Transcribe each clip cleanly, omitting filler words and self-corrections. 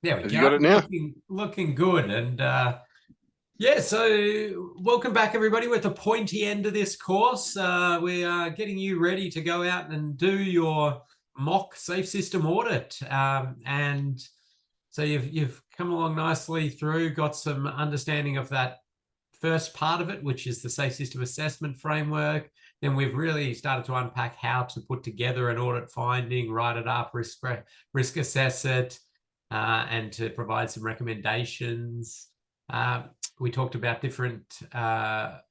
There we Have go. you got it now? Looking good. And yeah, so welcome back, everybody. We're at the pointy end of this course. We are getting you ready to go out and do your mock safe system audit. And so you've come along nicely through, got some understanding of that first part of it, which is the safe system assessment framework. Then we've really started to unpack how to put together an audit finding, write it up, risk assess it, and to provide some recommendations. We talked about different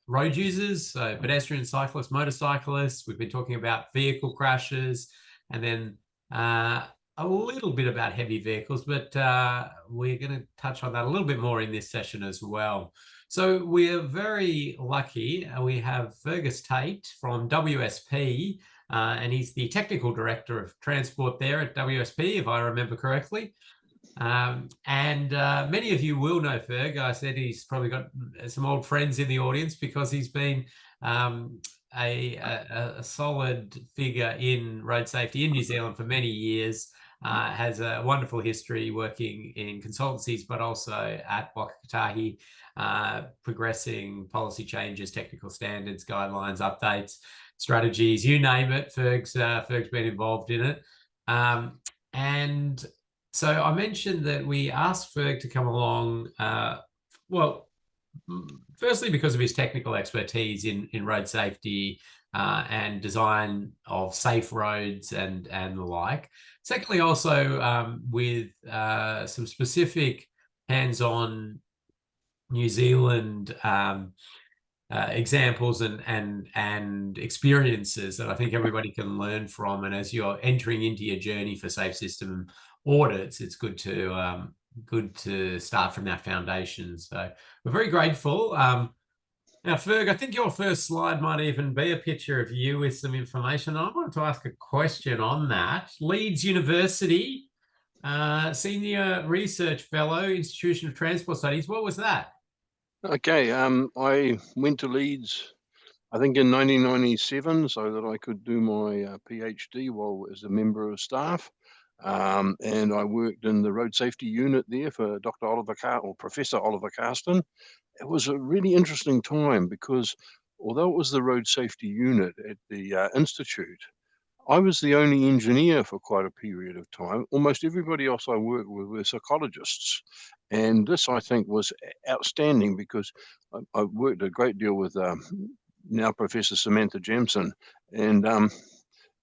road users, so pedestrian, cyclists, motorcyclists. We've been talking about vehicle crashes, and then a little bit about heavy vehicles, but we're going to touch on that a little bit more in this session as well. So we're very lucky. We have Fergus Tate from WSP, and he's the technical director of transport there at WSP, if I remember correctly. And many of you will know Ferg. I said he's probably got some old friends in the audience because he's been a solid figure in road safety in New Zealand for many years. Has a wonderful history working in consultancies, but also at Waka Kotahi, progressing policy changes, technical standards, guidelines, updates, strategies, you name it. Ferg's been involved in it. And so I mentioned that we asked Ferg to come along, well, firstly, because of his technical expertise in road safety and design of safe roads and the like. Secondly, also with some specific hands-on New Zealand examples and experiences that I think everybody can learn from. And as you're entering into your journey for safe system audits, it's good to start from that foundation. So we're very grateful. Now, Ferg, I think your first slide might even be a picture of you with some information. I wanted to ask a question on that. Leeds University, Senior Research Fellow, Institution of Transport Studies. What was that? Okay, I went to Leeds, I think in 1997, so that I could do my PhD while as a member of staff. And I worked in the road safety unit there for Dr. Professor Oliver Carston. It was a really interesting time because although it was the road safety unit at the institute, I was the only engineer for quite a period of time. Almost everybody else I worked with were psychologists. And this, I think, was outstanding because I worked a great deal with now Professor Samantha Jamson. And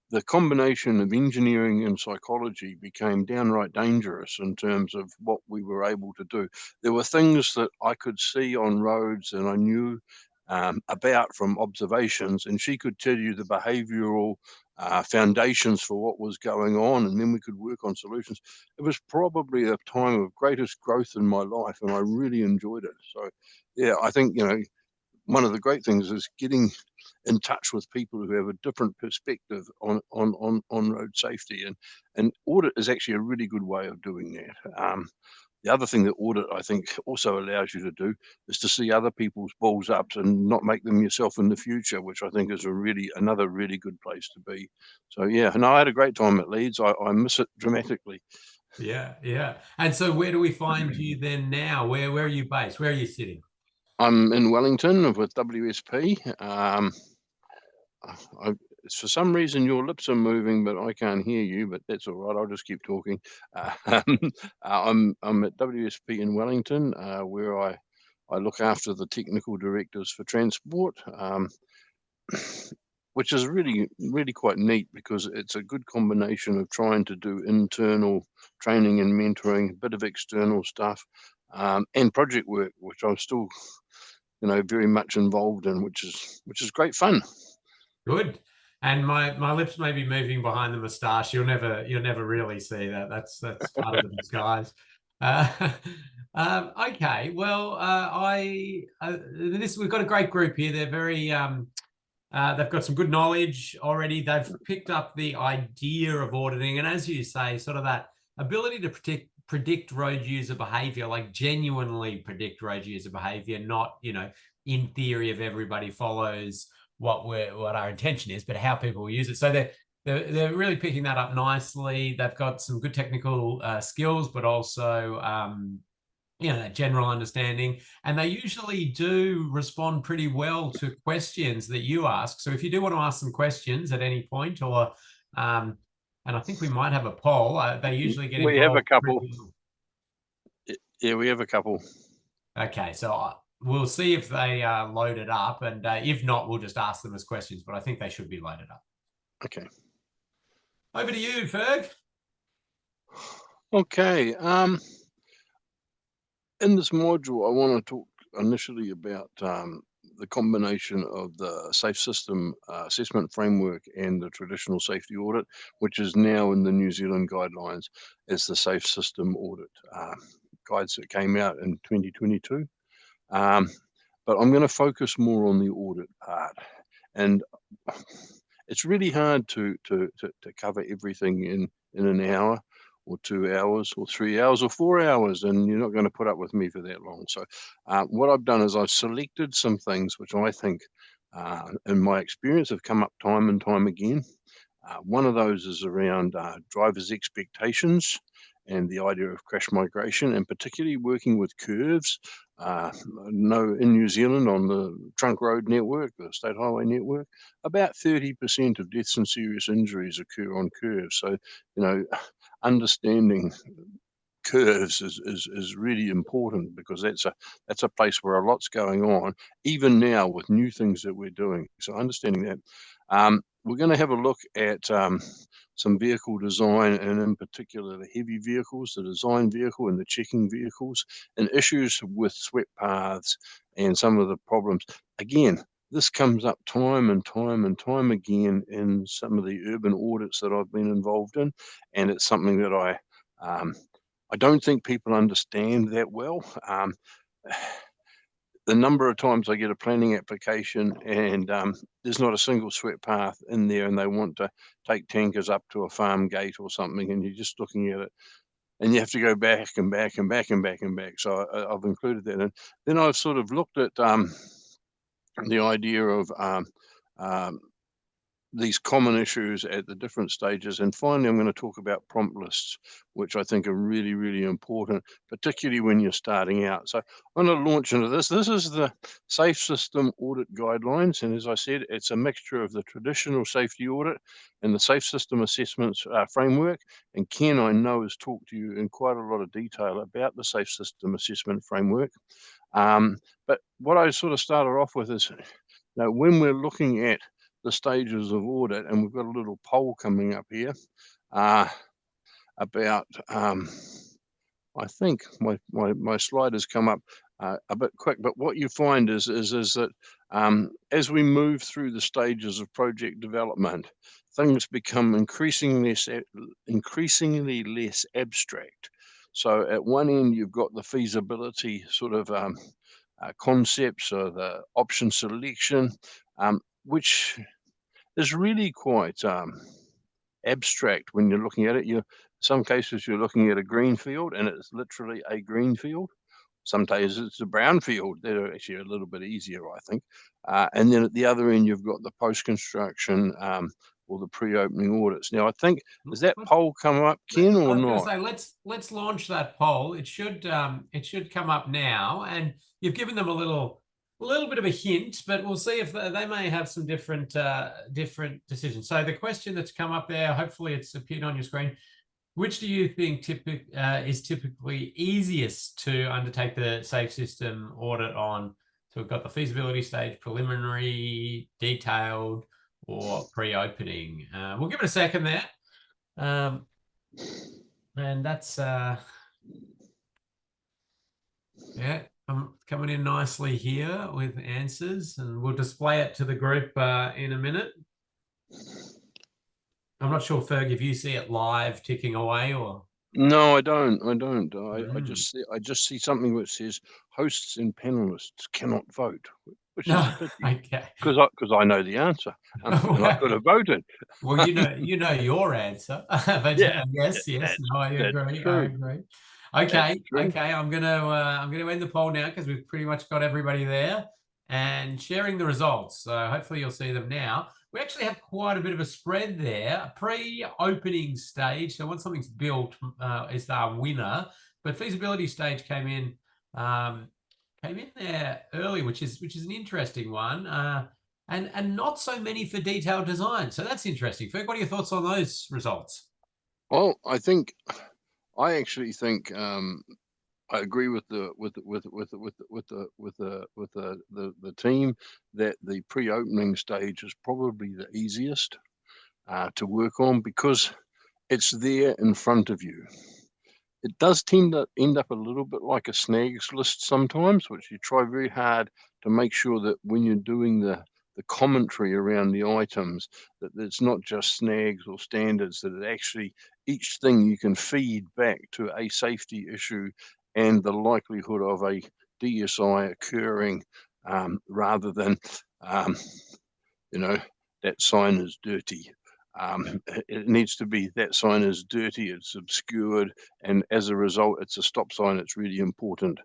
the combination of engineering and psychology became downright dangerous in terms of what we were able to do. There were things that I could see on roads and I knew about from observations, and she could tell you the behavioral foundations for what was going on, and then we could work on solutions. It was probably a time of greatest growth in my life, and I really enjoyed it. So, yeah, I think, one of the great things is getting in touch with people who have a different perspective on road safety, and audit is actually a really good way of doing that. The other thing that audit, I think, also allows you to do is to see other people's balls ups and not make them yourself in the future, which I think is another really good place to be. So yeah, no, I had a great time at Leeds. I miss it dramatically. Yeah. And so where do we find you then now? Where are you based? Where are you sitting? I'm in Wellington with WSP. For some reason your lips are moving, but I can't hear you. But that's all right. I'll just keep talking. I'm at WSP in Wellington, where I look after the technical directors for transport, which is really quite neat because it's a good combination of trying to do internal training and mentoring, a bit of external stuff, and project work, which I'm still, very much involved in, which is great fun. Good. And my lips may be moving behind the moustache. You'll never really see that. That's part of the disguise. Okay. Well, we've got a great group here. They're very they've got some good knowledge already. They've picked up the idea of auditing, and as you say, sort of that ability to predict road user behavior, like genuinely predict road user behavior, not in theory if everybody follows what our intention is, but how people will use it. So they're really picking that up nicely. They've got some good technical skills, but also that general understanding. And they usually do respond pretty well to questions that you ask. So if you do want to ask some questions at any point, or and I think we might have a poll. They usually get We have a involved. couple. Yeah, we have a couple. Okay, so we'll see if they load it up, and if not, we'll just ask them as questions. But I think they should be loaded up. Okay. Over to you, Ferg. Okay. In this module, I want to talk initially about the combination of the safe system assessment framework and the traditional safety audit, which is now in the New Zealand guidelines as the safe system audit guides that came out in 2022. But I'm going to focus more on the audit part, and it's really hard to cover everything in an hour or 2 hours or 3 hours or 4 hours, and you're not going to put up with me for that long. So what I've done is I've selected some things which I think in my experience have come up time and time again. One of those is around drivers' expectations and the idea of crash migration, and particularly working with curves. In New Zealand on the trunk road network, the state highway network, about 30% of deaths and serious injuries occur on curves. So, understanding curves is really important, because that's a place where a lot's going on, even now with new things that we're doing. So understanding that. We're going to have a look at some vehicle design, and in particular the heavy vehicles, the design vehicle and the checking vehicles, and issues with swept paths and some of the problems. Again, this comes up time and time and time again in some of the urban audits that I've been involved in, and it's something that I don't think people understand that well. The number of times I get a planning application and there's not a single swept path in there, and they want to take tankers up to a farm gate or something, and you're just looking at it and you have to go back and back and back and back and back. So I've included that. And then I've sort of looked at the idea of these common issues at the different stages. And finally, I'm going to talk about prompt lists, which I think are really, really important, particularly when you're starting out. So I'm going to launch into this. This is the Safe System Audit Guidelines. And as I said, it's a mixture of the traditional safety audit and the Safe System Assessments Framework. And Ken, I know, has talked to you in quite a lot of detail about the Safe System Assessment Framework. But what I sort of started off with is, when we're looking at the stages of audit, and we've got a little poll coming up here about I think my slide has come up a bit quick, but what you find is that as we move through the stages of project development, things become increasingly less abstract. So at one end, you've got the feasibility sort of concepts, or the option selection, which is really quite abstract when you're looking at it. In some cases, you're looking at a green field, and it's literally a green field. Sometimes it's a brown field. They're actually a little bit easier, I think. And then at the other end, you've got the post-construction or the pre-opening audits. Now, I think, does that poll come up, Ken, or not? I was going to say, let's launch that poll. It should come up now, and you've given them a little bit of a hint, but we'll see if they may have some different decisions. So the question that's come up there, hopefully it's appeared on your screen. Which do you think is typically easiest to undertake the safe system audit on? So we've got the feasibility stage, preliminary, detailed, or pre-opening. We'll give it a second there. And that's yeah, coming in nicely here with answers, and we'll display it to the group in a minute. I'm not sure, Ferg, if you see it live ticking away, or no, I don't. I just see something which says hosts and panelists cannot vote, which is a pity. Okay, because I know the answer, and I could have voted. Well, you know your answer, but Yeah, yes, no, I agree. I agree. Okay, I'm gonna end the poll now, because we've pretty much got everybody there and sharing the results. So hopefully you'll see them now. we actually have quite a bit of a spread there. Pre-opening stage, so once something's built, is our winner. But feasibility stage came in there early, which is an interesting one. And not so many for detailed design. So that's interesting. Ferg, what are your thoughts on those results? Well, I actually think I agree with the team that the pre-opening stage is probably the easiest to work on because it's there in front of you. It does tend to end up a little bit like a snags list sometimes, which you try very hard to make sure that when you're doing the commentary around the items, that it's not just snags or standards, that it actually, each thing you can feed back to a safety issue and the likelihood of a DSI occurring, rather than, you know, that sign is dirty. It needs to be that sign is dirty, it's obscured, and as a result, it's a stop sign. It's really important,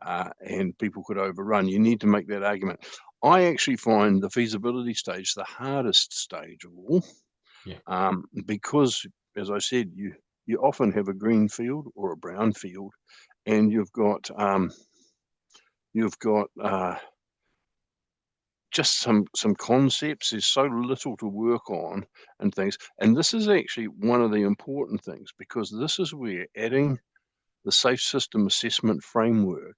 and people could overrun. You need to make that argument. I actually find the feasibility stage the hardest stage of all, Yeah. because, as I said, you often have a green field or a brown field, and you've got just some concepts. There's so little to work on and things. And this is actually one of the important things, because this is where adding the safe system assessment framework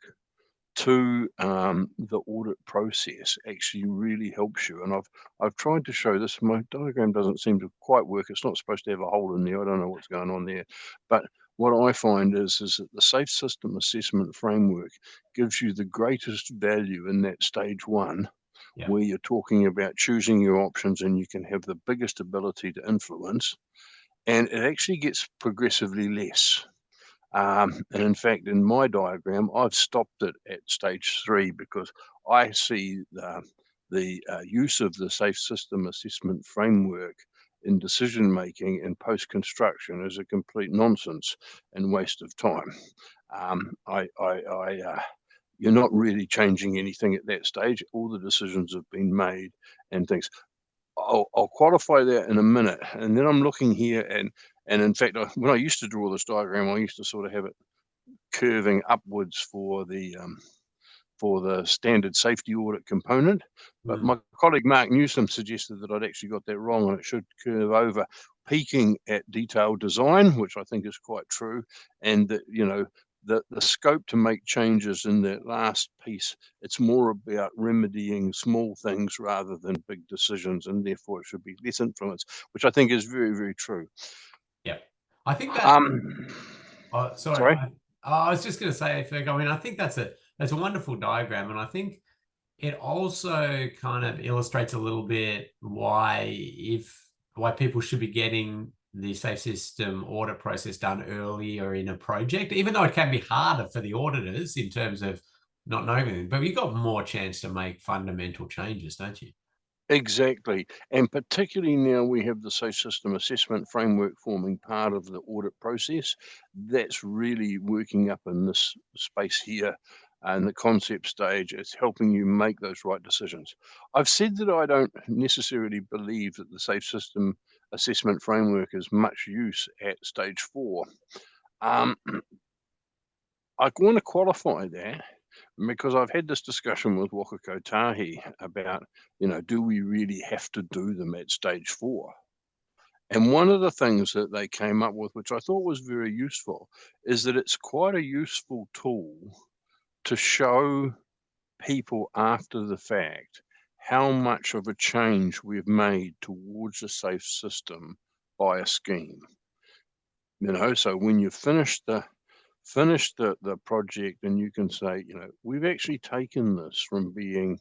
to the audit process actually really helps you. And I've tried to show this. My diagram doesn't seem to quite work. It's not supposed to have a hole in there. I don't know what's going on there. But what I find is that the safe system assessment framework gives you the greatest value in that stage one, Yeah. where you're talking about choosing your options and you can have the biggest ability to influence, and it actually gets progressively less. And in fact, in my diagram, I've stopped it at stage 3 because I see the use of the safe system assessment framework in decision making and post construction as a complete nonsense and waste of time. You're not really changing anything at that stage. All the decisions have been made and things. I'll qualify that in a minute. And then I'm looking here, and in fact, when I used to draw this diagram, I used to sort of have it curving upwards for the standard safety audit component. But Mm. my colleague Mark Newsom suggested that I'd actually got that wrong, and it should curve over, peaking at detailed design, which I think is quite true, and that, the scope to make changes in that last piece, it's more about remedying small things rather than big decisions, and therefore it should be less influence, which I think is very, very true. Yeah. I think that Um, sorry, sorry. I was just going to say, Ferg, I mean, I think that's a wonderful diagram, and I think it also kind of illustrates a little bit why people should be getting the safe system audit process done earlier in a project, even though it can be harder for the auditors in terms of not knowing anything. But you've got more chance to make fundamental changes, don't you? Exactly. And particularly now we have the safe system assessment framework forming part of the audit process. That's really working up in this space here. And the concept stage is helping you make those right decisions. I've said that I don't necessarily believe that the safe system assessment framework is much use at stage 4. I want to qualify that, because I've had this discussion with Waka Kotahi about, do we really have to do them at stage 4? And one of the things that they came up with, which I thought was very useful, is that it's quite a useful tool to show people after the fact how much of a change we've made towards a safe system by a scheme. So when you finish the project, and you can say, we've actually taken this from being,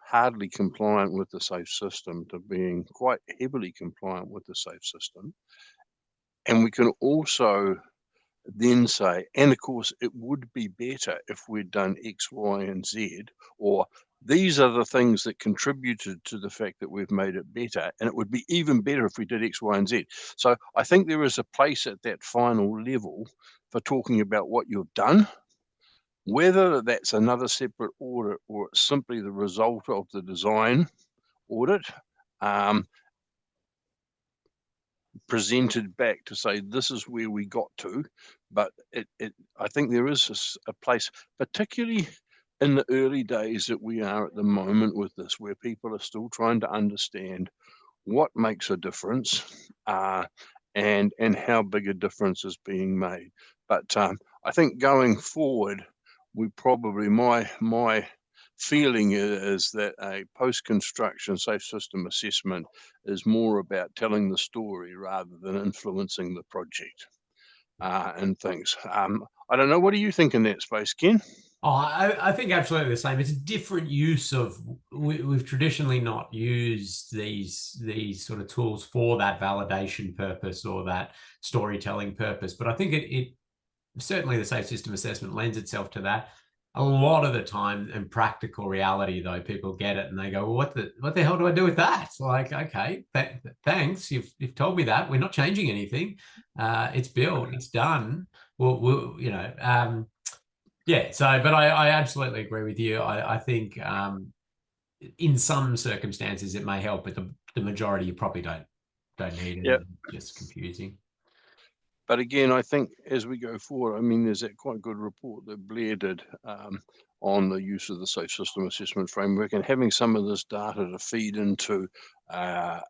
hardly compliant with the safe system to being quite heavily compliant with the safe system. And we can also then say, and of course, it would be better if we'd done X, Y, and Z, or these are the things that contributed to the fact that we've made it better, and it would be even better if we did X, Y, and Z. So I think there is a place at that final level for talking about what you've done, whether that's another separate audit or it's simply the result of the design audit, presented back to say this is where we got to, but I think there is a place, particularly in the early days that we are at the moment with this, where people are still trying to understand what makes a difference, and how big a difference is being made. But I think going forward, we probably, my feeling is that a post-construction safe system assessment is more about telling the story rather than influencing the project and things. I don't know. What do you think in that space, Ken? Oh, I think absolutely the same. It's a different use of, we've traditionally not used these sort of tools for that validation purpose or that storytelling purpose. But I think it certainly, the safe system assessment lends itself to that. A lot of the time, in practical reality, though, people get it and they go, well, what the hell do I do with that? It's like, okay, thanks. You've told me that. We're not changing anything. It's built, it's done. We'll yeah. So, but I absolutely agree with you. I think in some circumstances it may help, but the majority you probably don't need it. Yeah. Just confusing. But again, I think as we go forward, I mean, there's that quite good report that Blair did on the use of the safe system assessment framework, and having some of this data to feed into an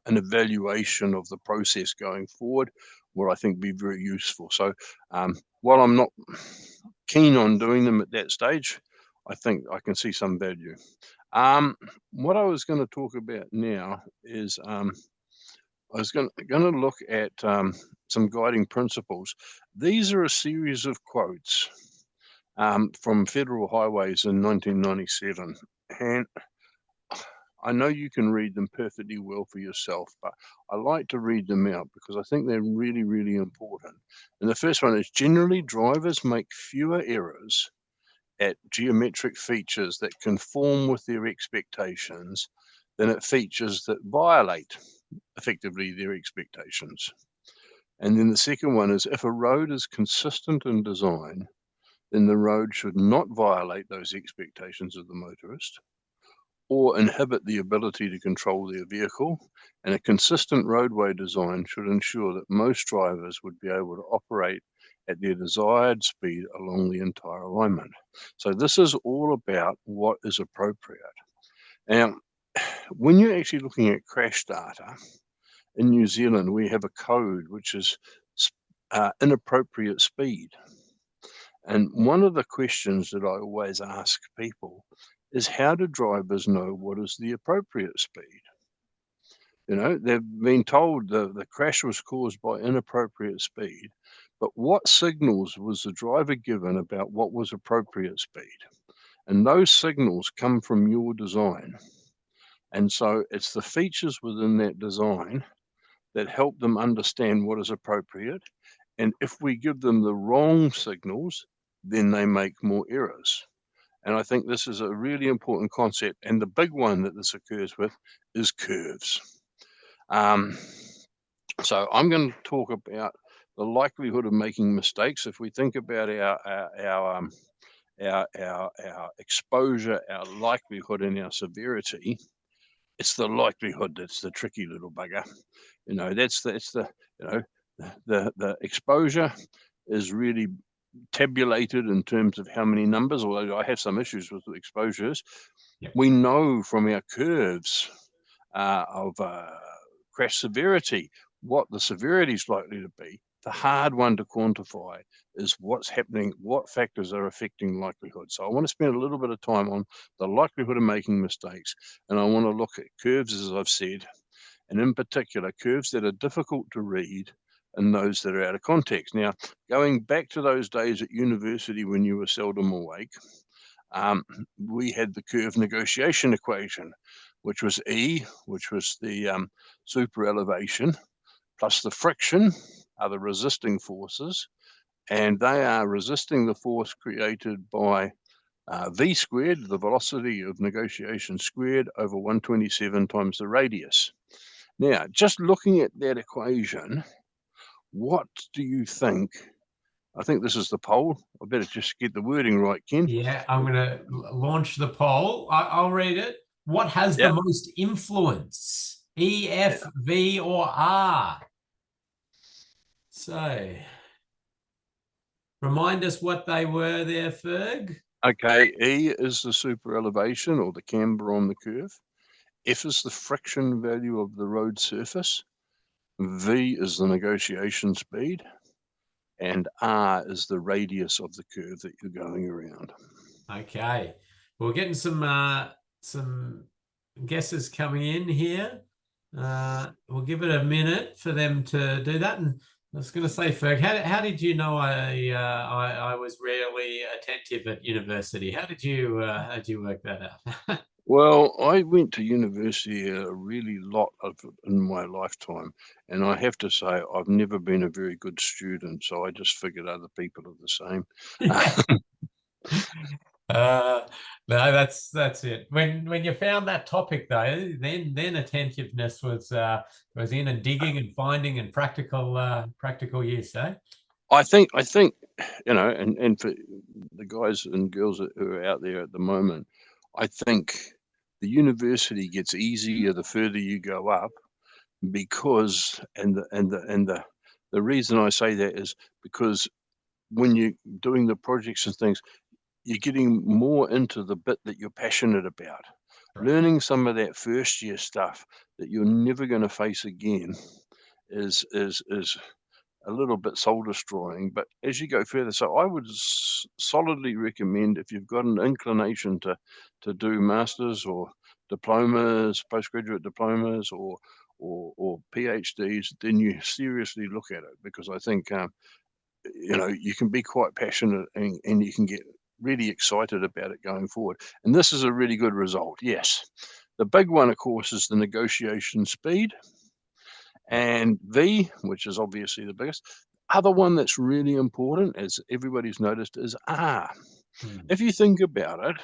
evaluation of the process going forward will, I think, be very useful. So while I'm not keen on doing them at that stage, I think I can see some value. What I was going to talk about now is I was going to look at some guiding principles. These are a series of quotes from Federal Highways in 1997. And I know you can read them perfectly well for yourself, but I like to read them out because I think they're really, really important. And the first one is, generally drivers make fewer errors at geometric features that conform with their expectations than at features that violate effectively their expectations. And then the second one is, if a road is consistent in design, then the road should not violate those expectations of the motorist or inhibit the ability to control their vehicle. And a consistent roadway design should ensure that most drivers would be able to operate at their desired speed along the entire alignment. So this is all about what is appropriate. Now, when you're actually looking at crash data, in New Zealand, we have a code which is inappropriate speed. And one of the questions that I always ask people is, how do drivers know what is the appropriate speed? You know, they've been told the crash was caused by inappropriate speed, but what signals was the driver given about what was appropriate speed? And those signals come from your design. And so it's the features within that design that help them understand what is appropriate. And if we give them the wrong signals, then they make more errors. And I think this is a really important concept. And the big one that this occurs with is curves. So I'm going to talk about the likelihood of making mistakes. If we think about our exposure, our likelihood, and our severity, it's the likelihood that's the tricky little bugger. You know, the exposure is really tabulated in terms of how many numbers, although I have some issues with exposures. Yep. We know from our curves of crash severity what the severity is likely to be. The hard one to quantify is what's happening, what factors are affecting likelihood. So I want to spend a little bit of time on the likelihood of making mistakes, and I want to look at curves, as I've said, and in particular, curves that are difficult to read and those that are out of context. Now, going back to those days at university when you were seldom awake, we had the curve negotiation equation, which was E, which was the super elevation, plus the friction are the resisting forces, and they are resisting the force created by V squared, the velocity of negotiation squared, over 127 times the radius. Now, just looking at that equation, what do you think? I think this is the poll. I better just get the wording right, Ken. Yeah, I'm going to launch the poll. I'll read it. What has the Yep. most influence? E, Yeah. F, V, or R? So remind us what they were there, Ferg. Okay, E is the super elevation or the camber on the curve. F is the friction value of the road surface. V is the negotiation speed. And R is the radius of the curve that you're going around. Okay. We're getting some guesses coming in here. We'll give it a minute for them to do that. And I was going to say, Ferg, how did you know I was rarely attentive at university? How did you work that out? Well, I went to university a really lot of in my lifetime, and I have to say I've never been a very good student, so I just figured other people are the same. Uh, no, that's it. When you found that topic though, then attentiveness was in and digging and finding and practical use, eh? I think, and for the guys and girls who are out there at the moment, I think the university gets easier the further you go up because, the reason I say that is because when you're doing the projects and things, you're getting more into the bit that you're passionate about. Right. Learning some of that first year stuff that you're never going to face again is a little bit soul destroying. But as you go further, so I would solidly recommend if you've got an inclination to do masters or diplomas, postgraduate diplomas, or PhDs, then you seriously look at it, because I think you can be quite passionate, and you can get really excited about it going forward. And this is a really good result. Yes. The big one, of course, is the negotiation speed, and V, which is obviously the biggest. Other one that's really important, as everybody's noticed, is R. Hmm. If you think about it,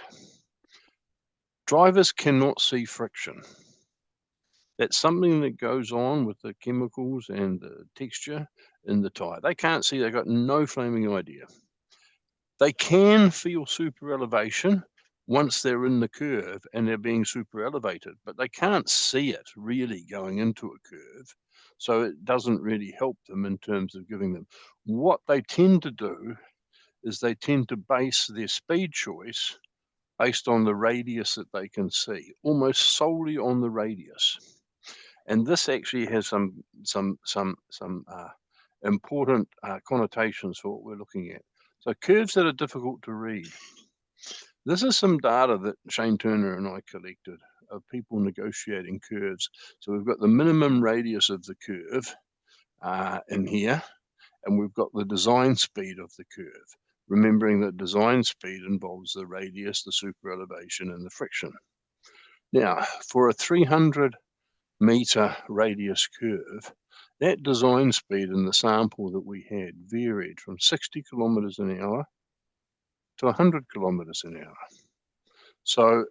drivers cannot see friction. That's something that goes on with the chemicals and the texture in the tire. They can't see, they've got no flaming idea. They can feel super elevation once they're in the curve and they're being super elevated, but they can't see it really going into a curve. So it doesn't really help them in terms of giving them. What they tend to do is they tend to base their speed choice based on the radius that they can see, almost solely on the radius. And this actually has some important connotations for what we're looking at. So curves that are difficult to read. This is some data that Shane Turner and I collected of people negotiating curves. So we've got the minimum radius of the curve in here, and we've got the design speed of the curve. Remembering that design speed involves the radius, the super elevation, and the friction. Now, for a 300-meter radius curve, that design speed in the sample that we had varied from 60 kilometers an hour to 100 kilometers an hour. So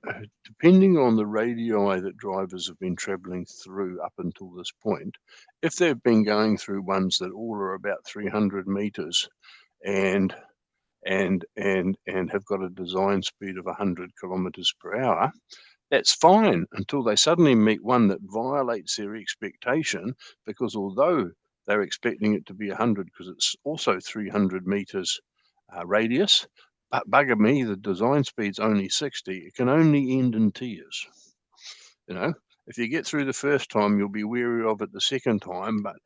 depending on the radii that drivers have been traveling through up until this point, if they've been going through ones that all are about 300 meters and have got a design speed of 100 kilometers per hour, that's fine until they suddenly meet one that violates their expectation, because although they're expecting it to be 100 because it's also 300 meters radius, but bugger me, the design speed's only 60. It can only end in tears. If you get through the first time, you'll be wary of it the second time, but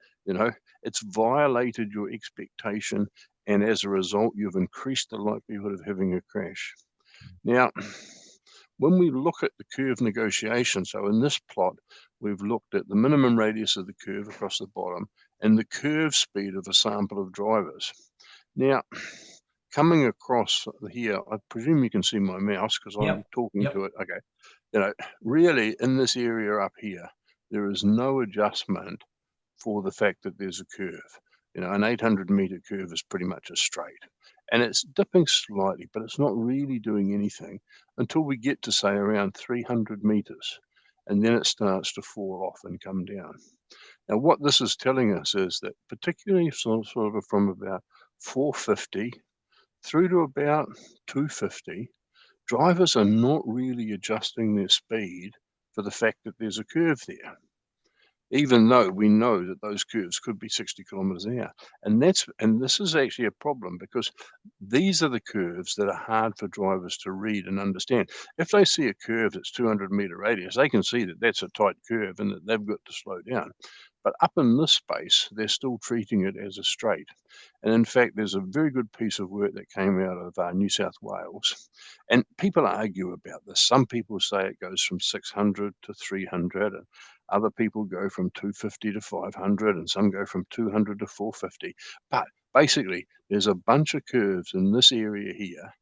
it's violated your expectation, and as a result, you've increased the likelihood of having a crash. Now, when we look at the curve negotiation, so in this plot, we've looked at the minimum radius of the curve across the bottom and the curve speed of a sample of drivers. Now, coming across here, I presume you can see my mouse because I'm talking to it. Okay. Really in this area up here, there is no adjustment for the fact that there's a curve. An 800-meter curve is pretty much a straight, and it's dipping slightly, but it's not really doing anything until we get to, say, around 300 meters, and then it starts to fall off and come down. Now, what this is telling us is that particularly sort of from about 450 through to about 250, drivers are not really adjusting their speed for the fact that there's a curve there, even though we know that those curves could be 60 kilometers an hour. And this is actually a problem, because these are the curves that are hard for drivers to read and understand. If they see a curve that's 200-meter radius, they can see that that's a tight curve and that they've got to slow down. But up in this space, they're still treating it as a straight. And in fact, there's a very good piece of work that came out of New South Wales. And people argue about this. Some people say it goes from 600 to 300, and other people go from 250 to 500, and some go from 200 to 450. But basically, there's a bunch of curves in this area here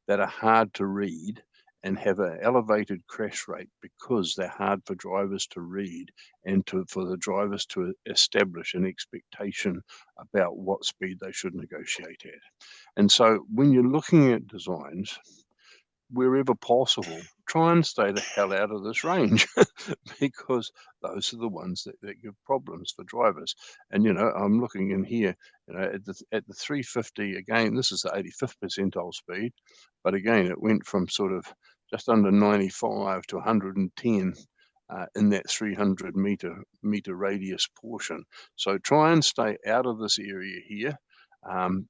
that are hard to read and have an elevated crash rate because they're hard for drivers to read and for the drivers to establish an expectation about what speed they should negotiate at. And so when you're looking at designs, wherever possible, try and stay the hell out of this range because those are the ones that give problems for drivers. And, I'm looking in here, at the 350, again, this is the 85th percentile speed, but again, it went from sort of just under 95 to 110 in that 300 meter radius portion. So try and stay out of this area here,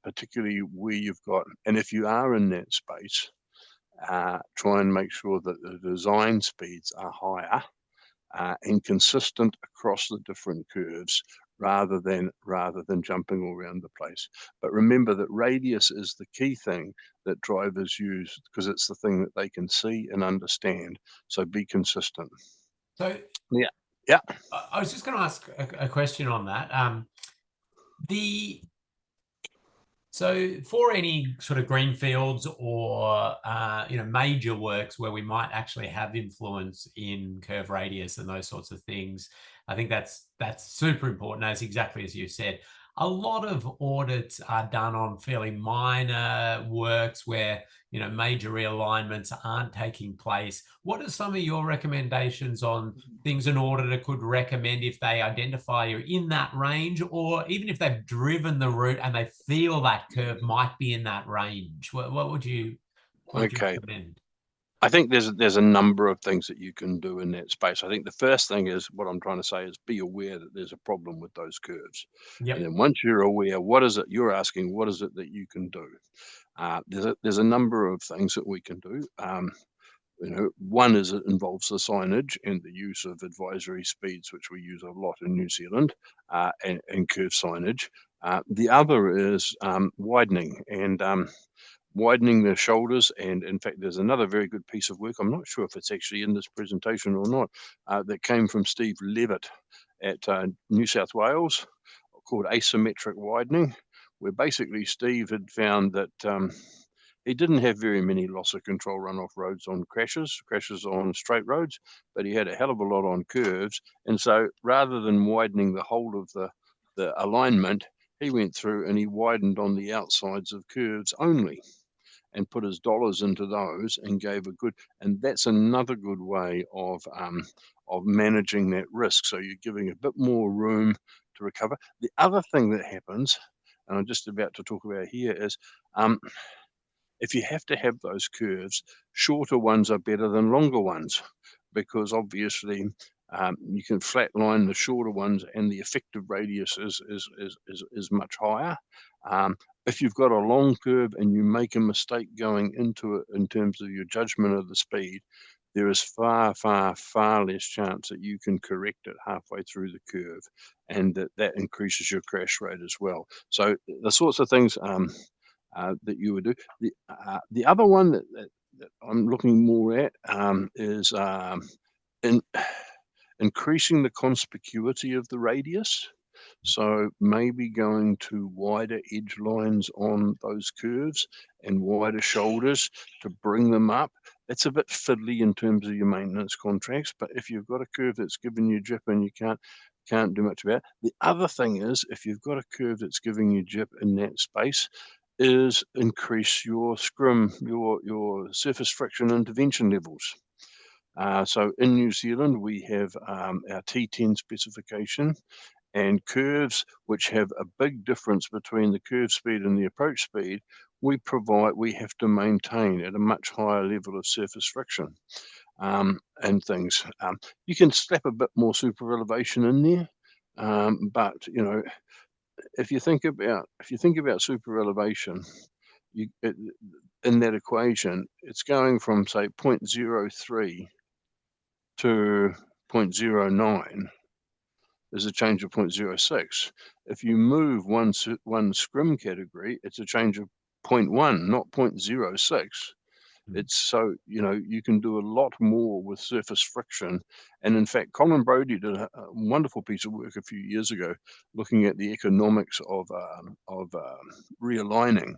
particularly where you've got, and if you are in that space, try and make sure that the design speeds are higher and consistent across the different curves rather than jumping all around the place. But remember that radius is the key thing that drivers use because it's the thing that they can see and understand. So be consistent. So Yeah. I was just going to ask a question on that. So for any sort of greenfields or major works where we might actually have influence in curve radius and those sorts of things, I think that's super important, as exactly as you said. A lot of audits are done on fairly minor works where major realignments aren't taking place. What are some of your recommendations on things an auditor could recommend if they identify you're in that range, or even if they've driven the route and they feel that curve might be in that range? What would you recommend? I think there's a number of things that you can do in that space. I think the first thing is, what I'm trying to say is, be aware that there's a problem with those curves. Yep. And then once you're aware, what is it you're asking, what is it that you can do? There's a number of things that we can do. One is it involves the signage and the use of advisory speeds, which we use a lot in New Zealand, and curve signage. The other is widening and widening the shoulders. And in fact, there's another very good piece of work, I'm not sure if it's actually in this presentation or not, that came from Steve Levitt at New South Wales, called asymmetric widening, where basically Steve had found that he didn't have very many loss of control runoff roads on crashes on straight roads, but he had a hell of a lot on curves. And so rather than widening the whole of the alignment, he went through and he widened on the outsides of curves only and put his dollars into those and gave a good, and that's another good way of managing that risk. So you're giving a bit more room to recover. The other thing that happens, and I'm just about to talk about here, is if you have to have those curves, shorter ones are better than longer ones, because obviously you can flatline the shorter ones and the effective radius is much higher. If you've got a long curve and you make a mistake going into it in terms of your judgment of the speed, there is far, far, far less chance that you can correct it halfway through the curve, and that increases your crash rate as well. So the sorts of things that you would do. The other one that I'm looking more at is increasing the conspicuity of the radius. So maybe going to wider edge lines on those curves and wider shoulders to bring them up. It's a bit fiddly in terms of your maintenance contracts, but if you've got a curve that's giving you jip and you can't do much about it. The other thing is, if you've got a curve that's giving you jip in that space, is increase your scrim, your surface friction intervention levels. So in New Zealand, we have our T10 specification, and curves which have a big difference between the curve speed and the approach speed we have to maintain at a much higher level of surface friction and things. You can slap a bit more super elevation in there, but if you think about super elevation, in that equation, it's going from say 0.03 to 0.09. There's a change of 0.06. If you move one scrim category, it's a change of 0.1, not 0.06. It's so, you can do a lot more with surface friction. And in fact, Colin Brodie did a wonderful piece of work a few years ago looking at the economics of realigning,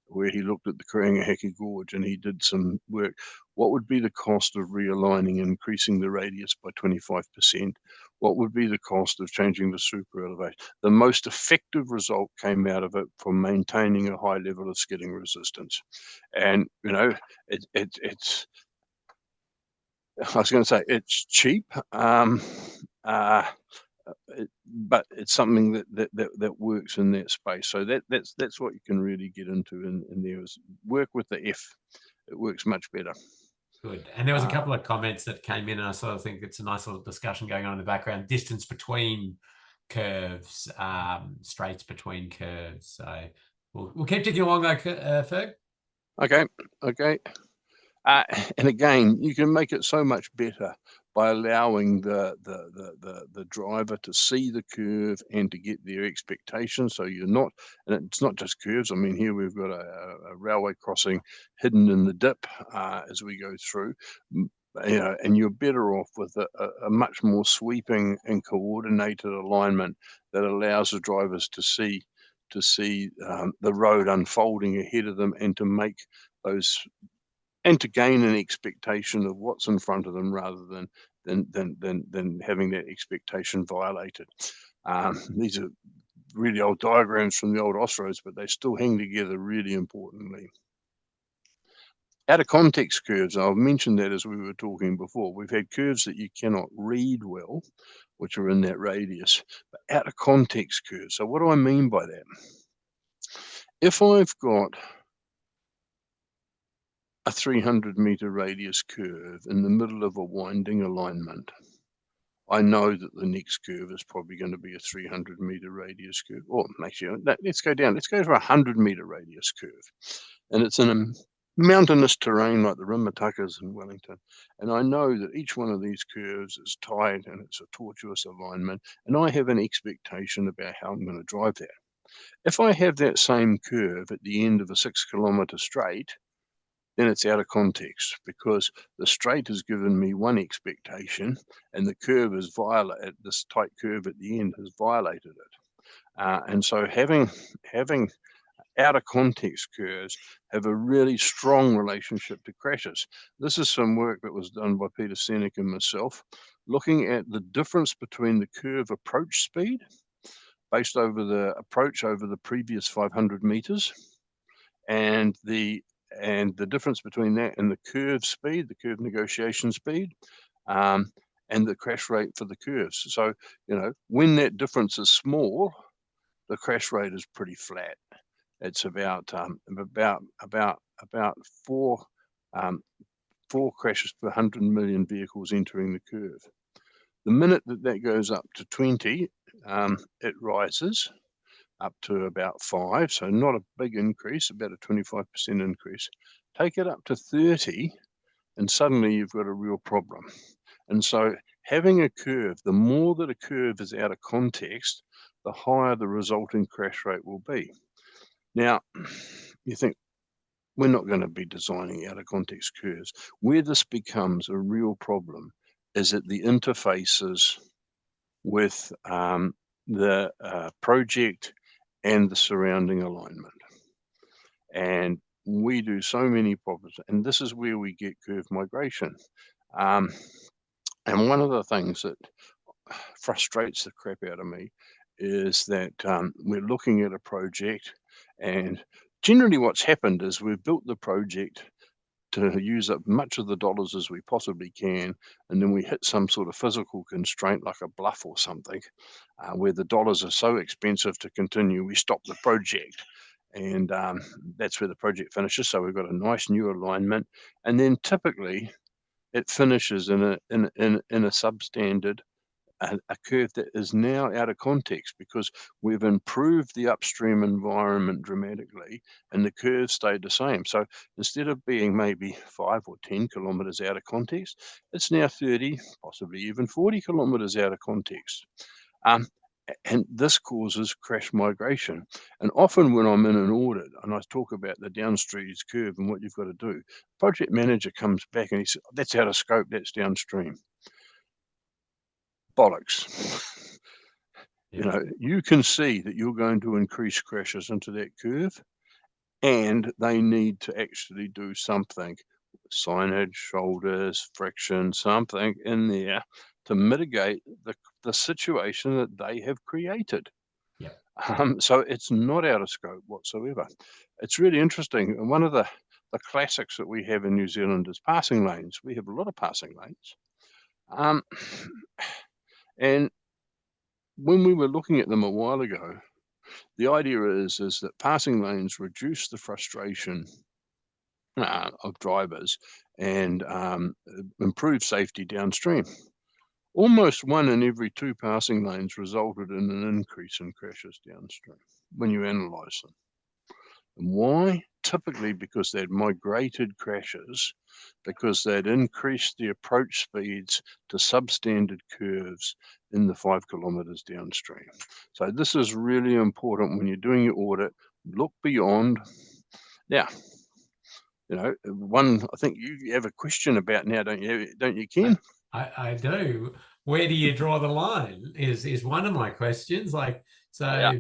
where he looked at the Kurangahaki Gorge and he did some work. What would be the cost of realigning, increasing the radius by 25%? What would be the cost of changing the super elevation? The most effective result came out of it from maintaining a high level of skidding resistance. And, it's, I was going to say it's cheap, but it's something that works in that space. So that's what you can really get into in there is work with the F. It works much better. Good. And there was a couple of comments that came in, and I sort of think it's a nice little discussion going on in the background. Distance between curves, straights between curves. So we'll keep ticking along though, Ferg. Okay. And again, you can make it so much better by allowing the driver to see the curve and to get their expectations. So you're not, and it's not just curves. I mean, here we've got a railway crossing hidden in the dip as we go through. And you're better off with a much more sweeping and coordinated alignment that allows the drivers to see the road unfolding ahead of them and to make those and to gain an expectation of what's in front of them rather than having that expectation violated. These are really old diagrams from the old Osroads, but they still hang together really importantly. Out of context curves, I've mentioned that as we were talking before, we've had curves that you cannot read well, which are in that radius, but out of context curves. So what do I mean by that? If I've got a 300-meter radius curve in the middle of a winding alignment, I know that the next curve is probably going to be a 300-meter radius curve. Or actually, let's go down. Let's go for a 100-meter radius curve. And it's in a mountainous terrain like the Rimatakas in Wellington. And I know that each one of these curves is tight and it's a tortuous alignment. And I have an expectation about how I'm going to drive that. If I have that same curve at the end of a 6-kilometer straight, then it's out of context because the straight has given me one expectation and the curve is violated, this tight curve at the end has violated it. And so having out of context curves have a really strong relationship to crashes. This is some work that was done by Peter Senek and myself, looking at the difference between the curve approach speed based over the approach over the previous 500 meters and the difference between that and the curve speed, the curve negotiation speed, and the crash rate for the curves. So, when that difference is small, the crash rate is pretty flat. It's about four crashes per 100 million vehicles entering the curve. The minute that goes up to 20, it rises up to about 5, so not a big increase, about a 25% increase. Take it up to 30, and suddenly you've got a real problem. And so having a curve, the more that a curve is out of context, the higher the resulting crash rate will be. Now, you think, we're not going to be designing out of context curves. Where this becomes a real problem is at the interfaces with the project and the surrounding alignment. And we do so many problems, and this is where we get curve migration. And one of the things that frustrates the crap out of me is that we're looking at a project, and generally what's happened is we've built the project to use up much of the dollars as we possibly can, and then we hit some sort of physical constraint like a bluff or something, where the dollars are so expensive to continue, we stop the project. and that's where the project finishes. So we've got a nice new alignment, and then typically it finishes in a substandard, a curve that is now out of context because we've improved the upstream environment dramatically and the curve stayed the same. So instead of being maybe 5 or 10 kilometers out of context, it's now 30, possibly even 40 kilometers out of context. And this causes crash migration. And often when I'm in an audit and I talk about the downstream curve and what you've got to do, project manager comes back and he says, that's out of scope, that's downstream. Bollocks. You know, you can see that you're going to increase crashes into that curve, and they need to actually do something, signage, shoulders, friction, something in there to mitigate the situation that they have created. Yep. So it's not out of scope whatsoever. It's really interesting. And one of the classics that we have in New Zealand is passing lanes. We have a lot of passing lanes. And when we were looking at them a while ago, the idea is that passing lanes reduce the frustration of drivers and improve safety downstream. Almost 1 in every 2 passing lanes resulted in an increase in crashes downstream when you analyse them. And why? Typically because they'd migrated crashes, because they'd increased the approach speeds to substandard curves in the 5 kilometres downstream. So this is really important when you're doing your audit. Look beyond. Now, you know, one I think you have a question about now, don't you, Ken? I do. Where do you draw the line is one of my questions. Like, so Yeah.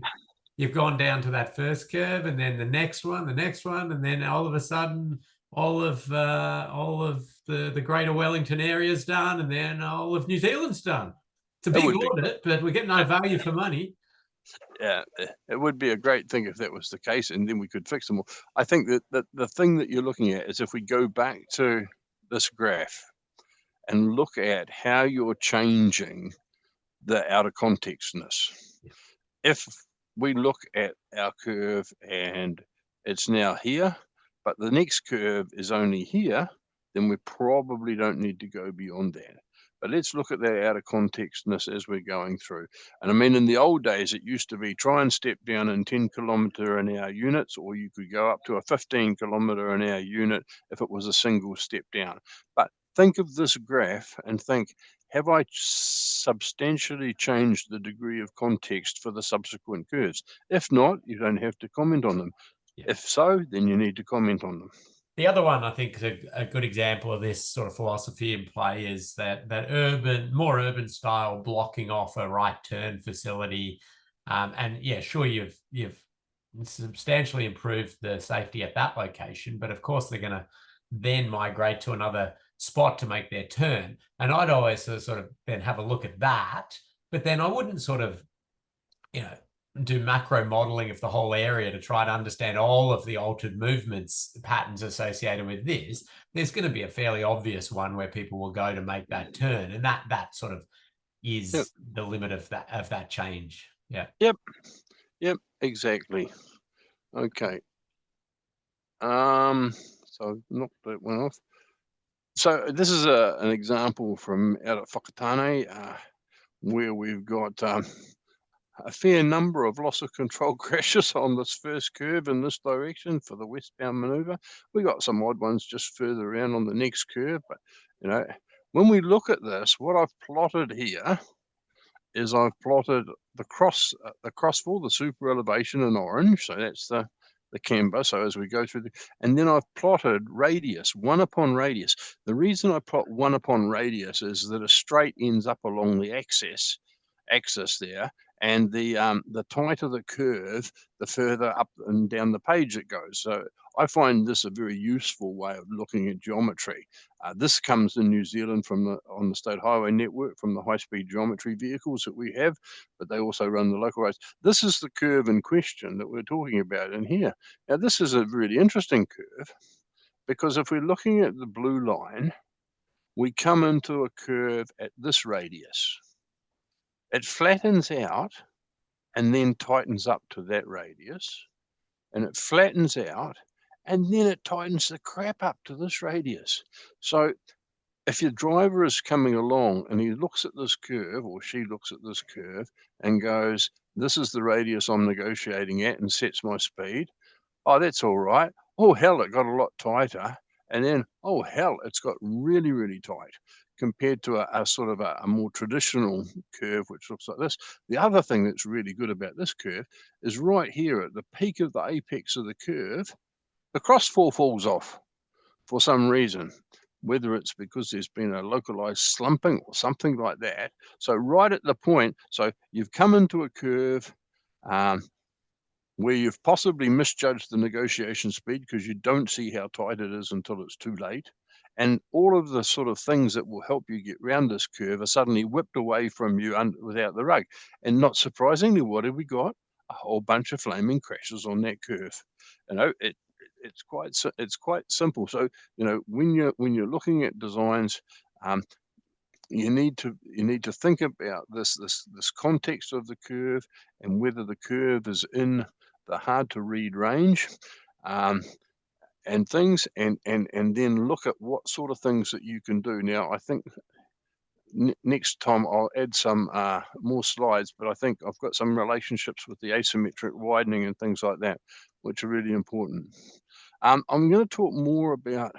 you've gone down to that first curve and then the next one, and then all of a sudden all of the greater Wellington area's done, and then all of New Zealand's done. It's a It big would be audit, but we're getting no value for money. Yeah, it would be a great thing if that was the case, and then we could fix them all. I think that the thing that you're looking at is if we go back to this graph and look at how you're changing the out of contextness. If we look at our curve and it's now here, but the next curve is only here, then we probably don't need to go beyond that. But let's look at that out of contextness as we're going through. And I mean, in the old days, it used to be try and step down in 10 kilometre an hour units, or you could go up to a 15 kilometre an hour unit if it was a single step down. But think of this graph and think, have I substantially changed the degree of context for the subsequent curves? If not, you don't have to comment on them. Yeah. If so, then you need to comment on them. The other one, I think, is a good example of this sort of philosophy in play is that more urban style blocking off a right turn facility, and yeah, sure, you've substantially improved the safety at that location, but of course they're going to then migrate to another spot to make their turn. And I'd always sort of then have a look at that, but then I wouldn't sort of, do macro modeling of the whole area to try to understand all of the altered movements patterns associated with this. There's going to be a fairly obvious one where people will go to make that turn, and that sort of is the limit of that change. Yeah. Yep, exactly. Okay. So I've knocked that one off. So this is an example from out at Whakatane, where we've got a fair number of loss of control crashes on this first curve in this direction for the westbound maneuver. We got some odd ones just further around on the next curve, but when we look at this, what I've plotted here is I've plotted the crossfall, the super elevation in orange, so that's the camber. So as we go through and then I've plotted radius, 1 upon radius. The reason I plot 1 upon radius is that a straight ends up along the axis there, and the tighter the curve, the further up and down the page it goes. So I find this a very useful way of looking at geometry. This comes in New Zealand on the state highway network from the high-speed geometry vehicles that we have, but they also run the local roads. This is the curve in question that we're talking about in here. Now, this is a really interesting curve because if we're looking at the blue line, we come into a curve at this radius. It flattens out and then tightens up to that radius. and it flattens out, and then it tightens the crap up to this radius. So if your driver is coming along and he looks at this curve, or she looks at this curve and goes, this is the radius I'm negotiating at, and sets my speed, oh, that's all right. Oh, hell, it got a lot tighter. And then, oh, hell, it's got really, really tight compared to a sort of a more traditional curve, which looks like this. The other thing that's really good about this curve is right here at the peak of the apex of the curve, the crossfall falls off for some reason, whether it's because there's been a localized slumping or something like that. So right at the point, so you've come into a curve, where you've possibly misjudged the negotiation speed because you don't see how tight it is until it's too late. And all of the sort of things that will help you get around this curve are suddenly whipped away from you without the rug. And not surprisingly, what have we got? A whole bunch of flaming crashes on that curve. You know, it's quite simple. So, you know, when you're looking at designs, you need to think about this context of the curve and whether the curve is in the hard to read range, and things, and then look at what sort of things that you can do. Now, I think next time I'll add some more slides, but I think I've got some relationships with the asymmetric widening and things like that, which are really important. I'm going to talk more about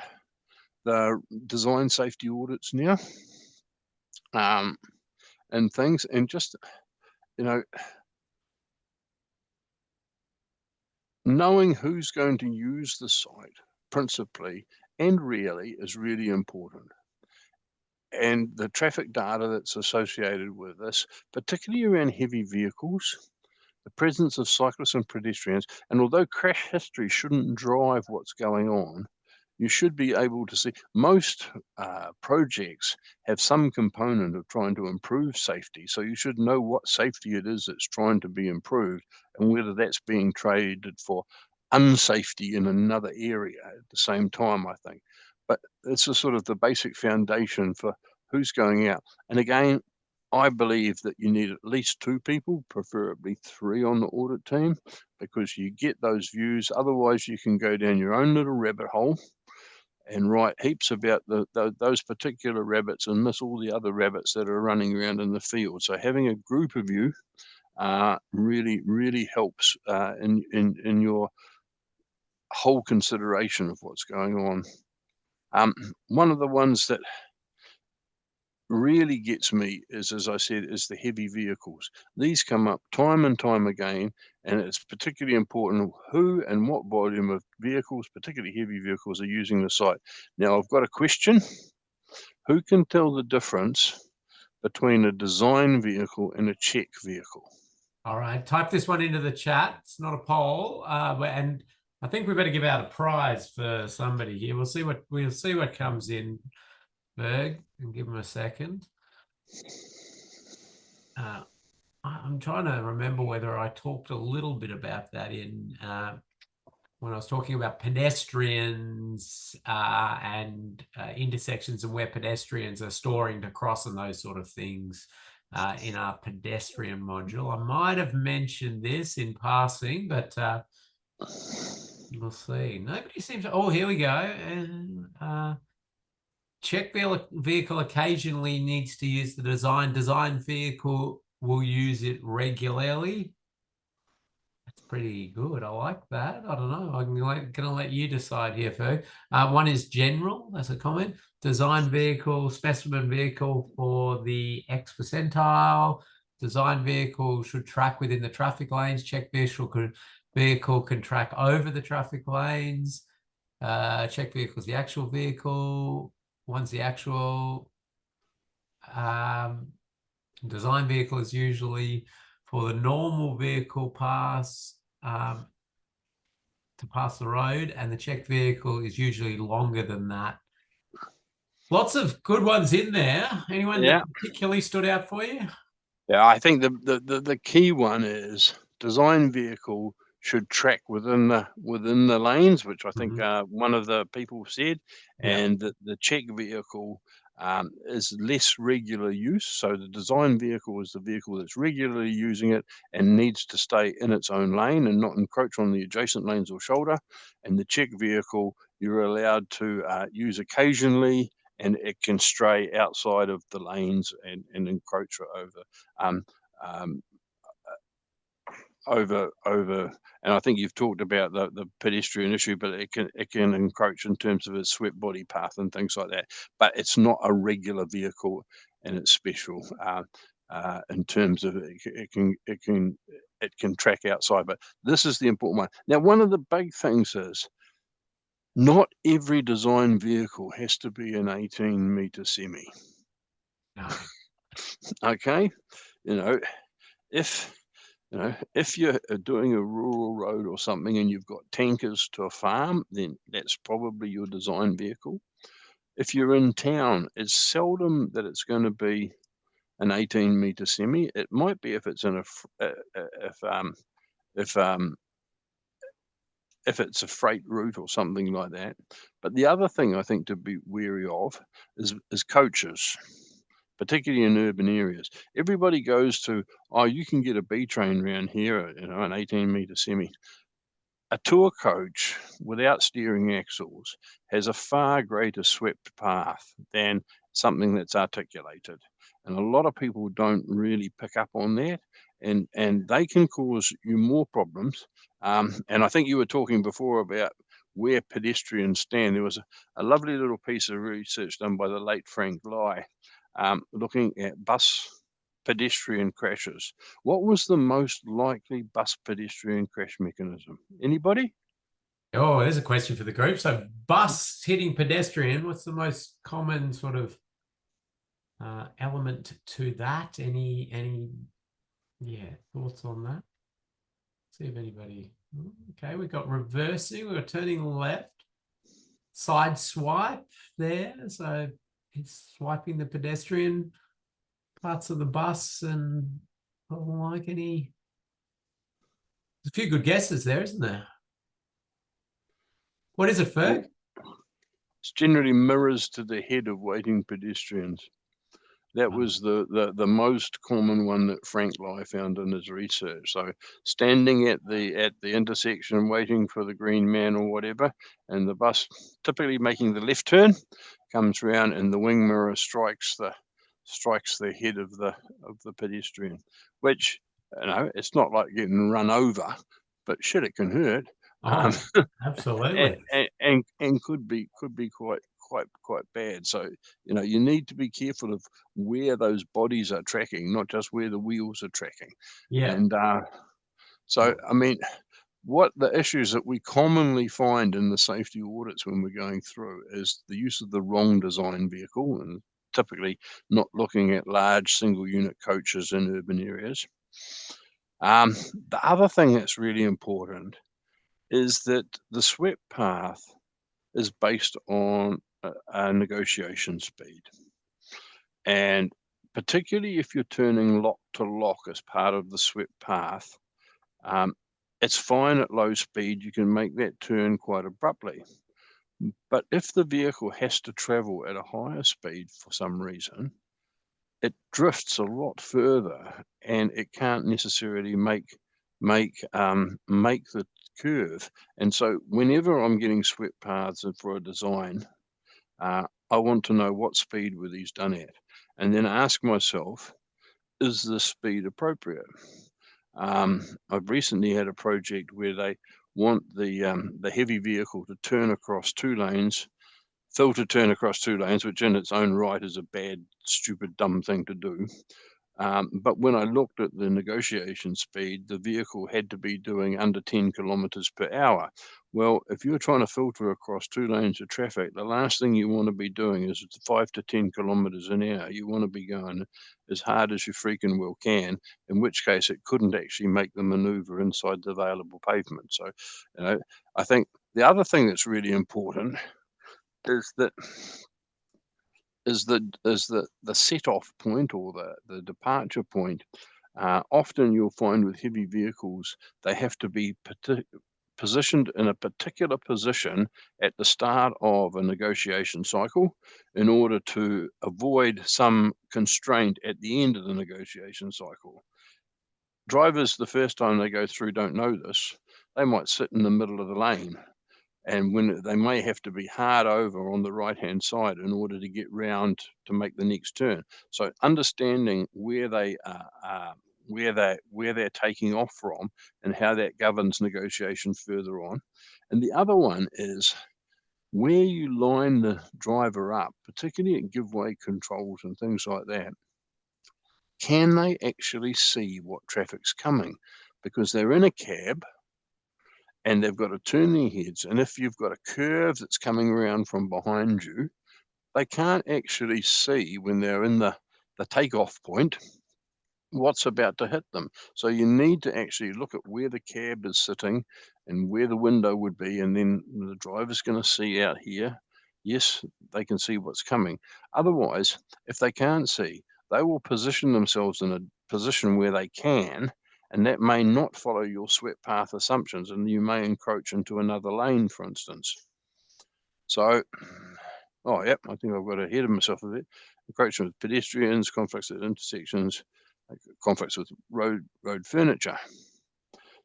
the design safety audits now, and things, and just, you know, knowing who's going to use the site principally and really is really important. And the traffic data that's associated with this, particularly around heavy vehicles, the presence of cyclists and pedestrians, and although crash history shouldn't drive what's going on, you should be able to see most projects have some component of trying to improve safety. So you should know what safety it is that's trying to be improved and whether that's being traded for unsafety in another area at the same time, I think. But this is sort of the basic foundation for who's going out. And again, I believe that you need at least 2 people, preferably 3 on the audit team, because you get those views. Otherwise, you can go down your own little rabbit hole and write heaps about those particular rabbits and miss all the other rabbits that are running around in the field. So having a group of you really helps in your whole consideration of what's going on. One of the ones that really gets me is, as I said, is the heavy vehicles. These come up time and time again, and it's particularly important who and what volume of vehicles, particularly heavy vehicles, are using the site. Now, I've got a question. Who can tell the difference between a design vehicle and a check vehicle? All right, type this one into the chat. It's not a poll, and I think we better give out a prize for somebody here. We'll see what comes in. Berg, and give him a second. I'm trying to remember whether I talked a little bit about that in when I was talking about pedestrians and intersections and where pedestrians are storing to cross and those sort of things in our pedestrian module. I might have mentioned this in passing, but we'll see. Nobody seems to. Oh, here we go. Check vehicle occasionally needs to use the design vehicle will use it regularly. That's pretty good. I like that. I don't know. I'm gonna let you decide here, Ferg. One is general. That's a comment. Design vehicle, specimen vehicle for the X percentile. Design vehicle should track within the traffic lanes. Check vehicle can track over the traffic lanes. Check vehicle is the actual vehicle. One's the actual. Design vehicle is usually for the normal vehicle pass to pass the road, and the check vehicle is usually longer than that. Lots of good ones in there. Anyone that particularly stood out for you? Yeah, I think the key one is design vehicle should track within the lanes, which I think one of the people said, and the check vehicle is less regular use. So the design vehicle is the vehicle that's regularly using it and needs to stay in its own lane and not encroach on the adjacent lanes or shoulder. And the check vehicle, you're allowed to use occasionally, and it can stray outside of the lanes and encroach um, um, over, and I think you've talked about the pedestrian issue, but it can encroach in terms of its swept body path and things like that. But it's not a regular vehicle, and it's special in terms of it can track outside. But this is the important one. Now, one of the big things is not every design vehicle has to be an 18-meter semi. No. Okay, you know, if if you're doing a rural road or something and you've got tankers to a farm, then that's probably your design vehicle. If you're in town, it's seldom that it's going to be an 18-meter semi. It might be if it's in if um, if it's a freight route or something like that. But the other thing I think to be wary of is coaches, particularly in urban areas. Everybody goes to, oh, you can get a B train around here, an 18-meter semi. A tour coach without steering axles has a far greater swept path than something that's articulated. And a lot of people don't really pick up on that, and they can cause you more problems. And I think you were talking before about where pedestrians stand. There was a lovely little piece of research done by the late Frank Lai, looking at bus pedestrian crashes. What was the most likely bus pedestrian crash mechanism? Anybody? Oh, there's a question for the group. So bus hitting pedestrian, what's the most common sort of element to that? Any thoughts on that? See if anybody. Okay, we've got reversing, we've got turning left, side swipe there. So it's swiping the pedestrian parts of the bus, and like there's a few good guesses there, isn't there? What is it, Ferg? It's generally mirrors to the head of waiting pedestrians. That was the most common one that Frank Lai found in his research. So standing at the intersection waiting for the green man or whatever, and the bus typically making the left turn, comes round and the wing mirror strikes the head of the pedestrian, which, it's not like getting run over, but shit, it can hurt. Oh, and, absolutely. and could be quite bad. So you need to be careful of where those bodies are tracking, not just where the wheels are tracking. Yeah. And so I mean, what the issues that we commonly find in the safety audits when we're going through is the use of the wrong design vehicle, and typically not looking at large single unit coaches in urban areas. The other thing that's really important is that the swept path is based on a negotiation speed. And particularly if you're turning lock to lock as part of the swept path, it's fine at low speed. You can make that turn quite abruptly. But if the vehicle has to travel at a higher speed for some reason, it drifts a lot further and it can't necessarily make the curve. And so whenever I'm getting swept paths for a design, I want to know what speed were these done at, and then ask myself, is this speed appropriate? I've recently had a project where they want the heavy vehicle to turn across two lanes, filter turn across two lanes, which in its own right is a bad, stupid, dumb thing to do. But when I looked at the negotiation speed, the vehicle had to be doing under 10 kilometers per hour. Well, if you're trying to filter across two lanes of traffic, the last thing you want to be doing is 5 to 10 kilometers an hour. You want to be going as hard as you freaking well can, in which case it couldn't actually make the maneuver inside the available pavement. So, I think the other thing that's really important is that the set off point or the departure point. Often you'll find with heavy vehicles, they have to be positioned in a particular position at the start of a negotiation cycle in order to avoid some constraint at the end of the negotiation cycle. Drivers, the first time they go through, don't know this. They might sit in the middle of the lane, and when they may have to be hard over on the right-hand side in order to get round to make the next turn. So understanding where they are, where they're taking off from, and how that governs negotiation further on. And the other one is where you line the driver up, particularly at giveaway controls and things like that. Can they actually see what traffic's coming? Because they're in a cab and they've got to turn their heads. And if you've got a curve that's coming around from behind you, they can't actually see when they're in the takeoff point what's about to hit them. So you need to actually look at where the cab is sitting and where the window would be, and then the driver's going to see out here. Yes, they can see what's coming. Otherwise, if they can't see, they will position themselves in a position where they can, and that may not follow your swept path assumptions, and you may encroach into another lane, for instance. So, oh, yep, I think I've got ahead of myself a bit. Encroachment with pedestrians, conflicts at intersections, conflicts with road furniture.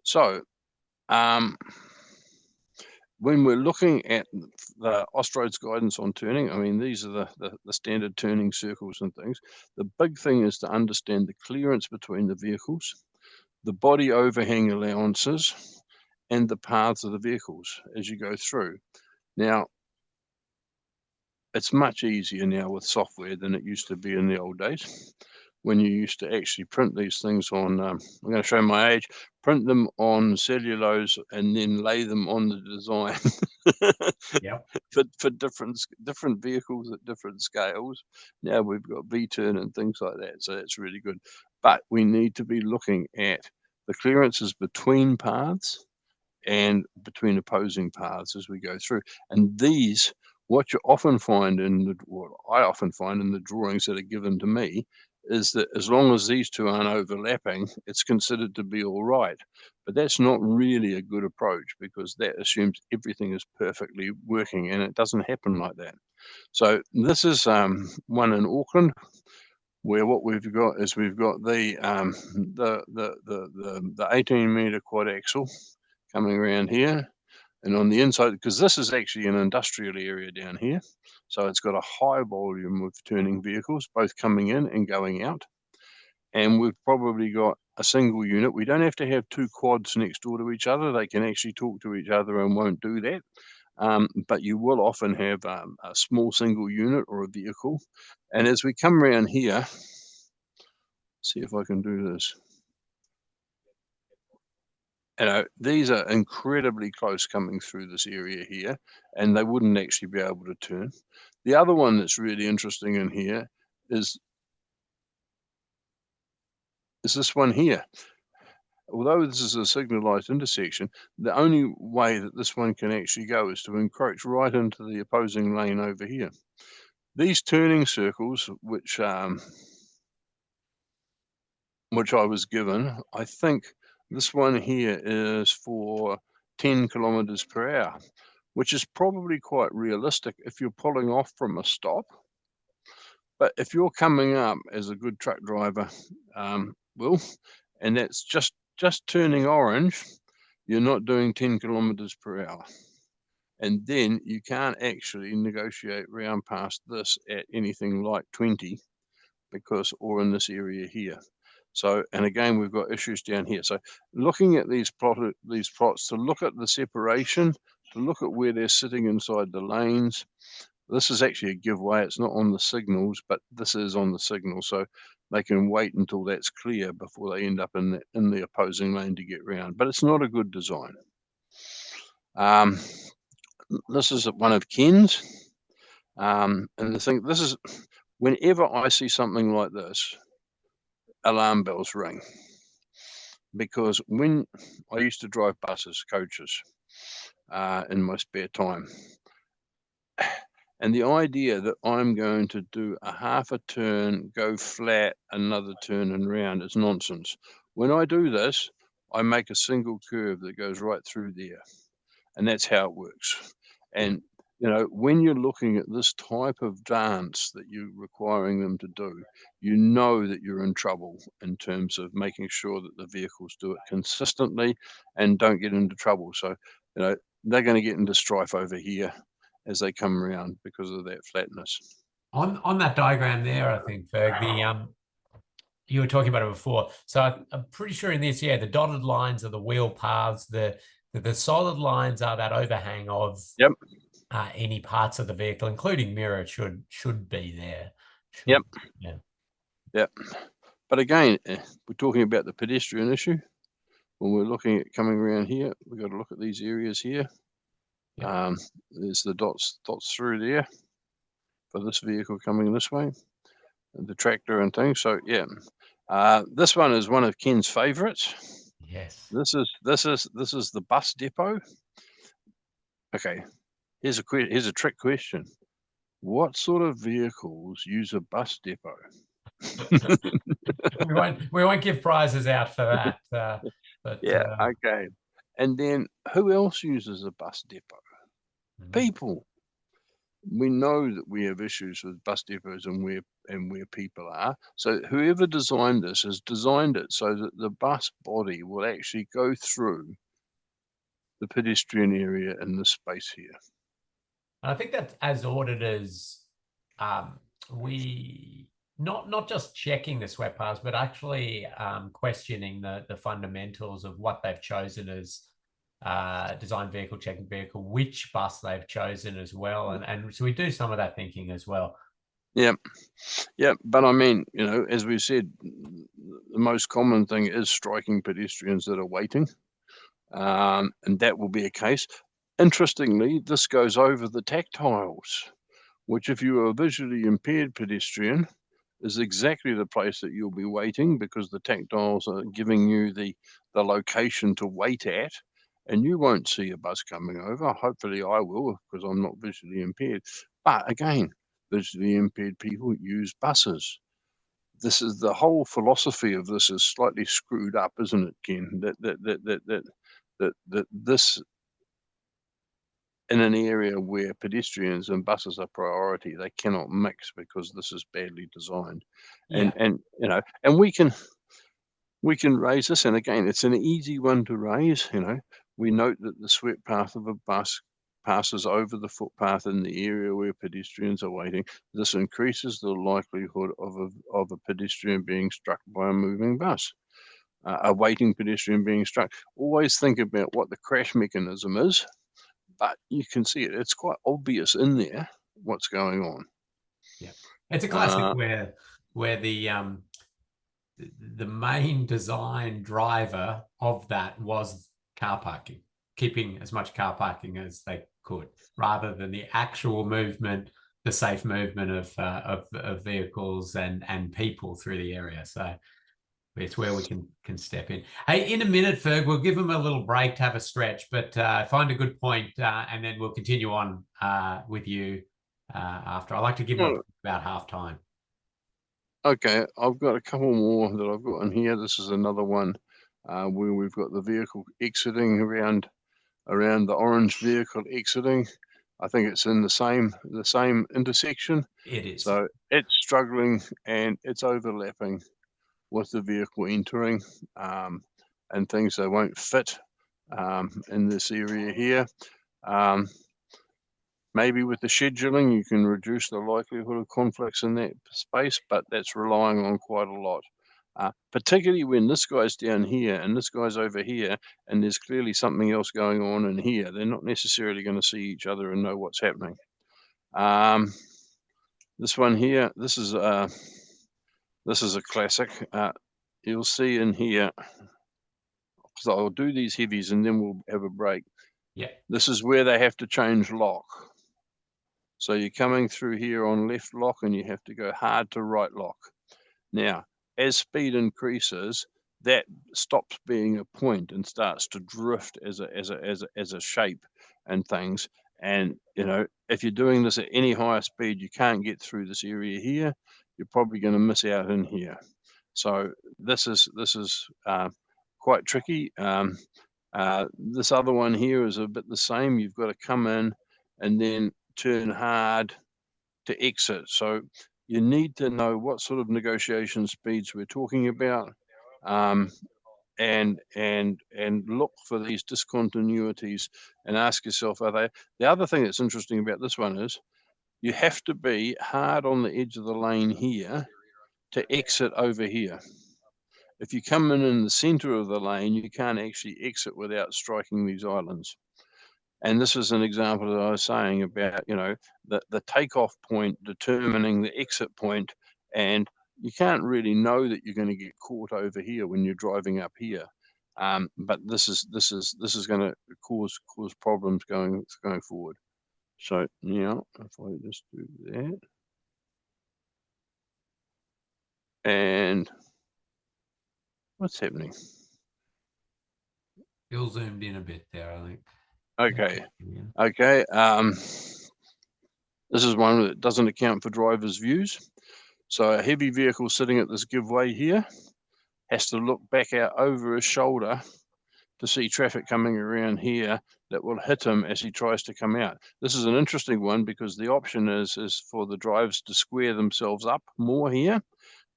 So, when we're looking at the Austroads guidance on turning, I mean, these are the standard turning circles and things. The big thing is to understand the clearance between the vehicles, the body overhang allowances, and the paths of the vehicles as you go through. Now, it's much easier now with software than it used to be in the old days, when you used to actually print these things on, I'm going to show my age, print them on cellulose and then lay them on the design. Yep. for different vehicles at different scales. Now we've got V-turn and things like that, so that's really good. But we need to be looking at the clearances between paths and between opposing paths as we go through. And these, what you often find what I often find in the drawings that are given to me, is that as long as these two aren't overlapping, it's considered to be all right. But that's not really a good approach, because that assumes everything is perfectly working, and it doesn't happen like that. So this is one in Auckland, where what we've got is we've got the 18-meter quad axle coming around here, and on the inside, because this is actually an industrial area down here, so it's got a high volume of turning vehicles, both coming in and going out. And we've probably got a single unit. We don't have to have two quads next door to each other. They can actually talk to each other and won't do that. But you will often have a small single unit or a vehicle. And as we come around here, see if I can do this. These are incredibly close coming through this area here, and they wouldn't actually be able to turn. The other one that's really interesting in here is this one here. Although this is a signalized intersection, the only way that this one can actually go is to encroach right into the opposing lane over here. These turning circles, which I was given, I think this one here is for 10 kilometers per hour, which is probably quite realistic if you're pulling off from a stop. But if you're coming up as a good truck driver, Will, and that's just turning orange, you're not doing 10 kilometers per hour. And then you can't actually negotiate round past this at anything like 20, or in this area here. So, and again, we've got issues down here. So looking at these plots, to look at the separation, to look at where they're sitting inside the lanes. This is actually a giveaway. It's not on the signals, but this is on the signal. So they can wait until that's clear before they end up in the opposing lane to get round. But it's not a good design. This is one of Ken's. And the thing, this is, whenever I see something like this, alarm bells ring. Because when I used to drive buses, coaches, in my spare time, and the idea that I'm going to do a half a turn, go flat, another turn and round is nonsense. When I do this, I make a single curve that goes right through there, and that's how it works. And you know, when you're looking at this type of dance that you're requiring them to do, you know that you're in trouble in terms of making sure that the vehicles do it consistently and don't get into trouble. So, you know, they're going to get into strife over here as they come around because of that flatness. On that diagram there, I think, Ferg, you were talking about it before. So I'm pretty sure in this, the dotted lines are the wheel paths. The solid lines are that overhang of Yep. Any parts of the vehicle, including mirror, should be there. Yep. Yeah. Yep. But again, we're talking about the pedestrian issue. When we're looking at coming around here, we've got to look at these areas here. Yep. There's the dots through there for this vehicle coming this way, the tractor and things. So yeah, this one is one of Ken's favorites. Yes. This is the bus depot. Okay, here's a trick question. What sort of vehicles use a bus depot? We won't give prizes out for that. But Yeah, okay. And then who else uses a bus depot? People. We know that we have issues with bus depots and where people are. So whoever designed this has designed it so that the bus body will actually go through the pedestrian area in this space here. I think that as auditors, we not just checking the swept paths, but actually questioning the fundamentals of what they've chosen as design vehicle, checking vehicle, which bus they've chosen as well. And so we do some of that thinking as well. Yeah. Yeah. But I mean, you know, as we said, the most common thing is striking pedestrians that are waiting. And that will be a case. Interestingly, this goes over the tactiles, which if you are a visually impaired pedestrian, is exactly the place that you'll be waiting because the tactiles are giving you the location to wait at, and you won't see a bus coming over. Hopefully I will because I'm not visually impaired. But again, visually impaired people use buses. This is the whole philosophy of this is slightly screwed up, isn't it, Ken? That this in an area where pedestrians and buses are priority, they cannot mix because this is badly designed. Yeah. And you know, and we can raise this, and again, it's an easy one to raise. You know, we note that the swept path of a bus passes over the footpath in the area where pedestrians are waiting. This increases the likelihood of a pedestrian being struck by a moving bus. A waiting pedestrian being struck. Always think about what the crash mechanism is, but you can see it. It's quite obvious in there what's going on. Yeah. It's a classic where the main design driver of that was car parking, keeping as much car parking as they could, rather than the actual movement, the safe movement of vehicles and people through the area. So it's where we can step in. Hey, in a minute, Ferg, we'll give them a little break to have a stretch, but find a good point, and then we'll continue on with you after. I like to give them about half time. Okay, I've got a couple more that I've got in here. This is another one where we've got the vehicle exiting around the orange vehicle exiting. I think it's in the same intersection. It is. So it's struggling and it's overlapping with the vehicle entering and things that won't fit in this area here. Maybe with the scheduling, you can reduce the likelihood of conflicts in that space, but that's relying on quite a lot. Particularly when this guy's down here and this guy's over here, and there's clearly something else going on in here. They're not necessarily going to see each other and know what's happening. This one here, this is a classic. You'll see in here, so I'll do these heavies and then we'll have a break. Yeah. This is where they have to change lock. So you're coming through here on left lock and you have to go hard to right lock. Now, as speed increases, that stops being a point and starts to drift as a shape and things. And you know, if you're doing this at any higher speed, you can't get through this area here. You're probably going to miss out in here. So this is quite tricky. This other one here is a bit the same. You've got to come in and then turn hard to exit. So you need to know what sort of negotiation speeds we're talking about, and look for these discontinuities and ask yourself, are they? The other thing that's interesting about this one is you have to be hard on the edge of the lane here to exit over here. If you come in the center of the lane, you can't actually exit without striking these islands. And this is an example that I was saying about, the takeoff point determining the exit point, and you can't really know that you're going to get caught over here when you're driving up here. But this is going to cause problems going forward. So now, if I just do that, and what's happening? You're zoomed in a bit there, I think. Okay. Yeah. Okay. This is one that doesn't account for drivers' views. So a heavy vehicle sitting at this giveaway here has to look back out over his shoulder to see traffic coming around here that will hit him as he tries to come out. This is an interesting one because the option is for the drivers to square themselves up more here,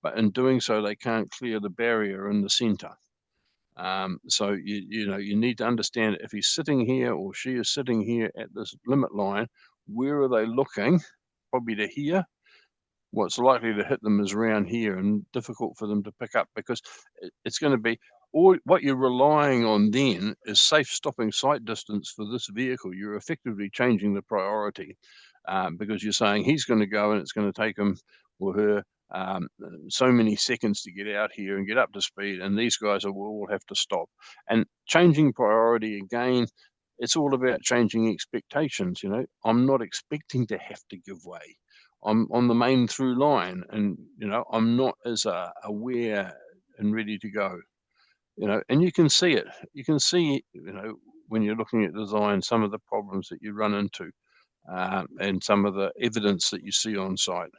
but in doing so, they can't clear the barrier in the center. So you need to understand if he's sitting here or she is sitting here at this limit line, where are they looking? Probably to here. What's likely to hit them is around here, and difficult for them to pick up because it's going to be, or what you're relying on then is safe stopping sight distance for this vehicle. You're effectively changing the priority because you're saying he's going to go and it's going to take him or her so many seconds to get out here and get up to speed, and these guys will all have to stop. And changing priority again, it's all about changing expectations. I'm not expecting to have to give way. I'm on the main through line, and I'm not as aware and ready to go. And you can see it. You can see, when you're looking at design, some of the problems that you run into, and some of the evidence that you see on site.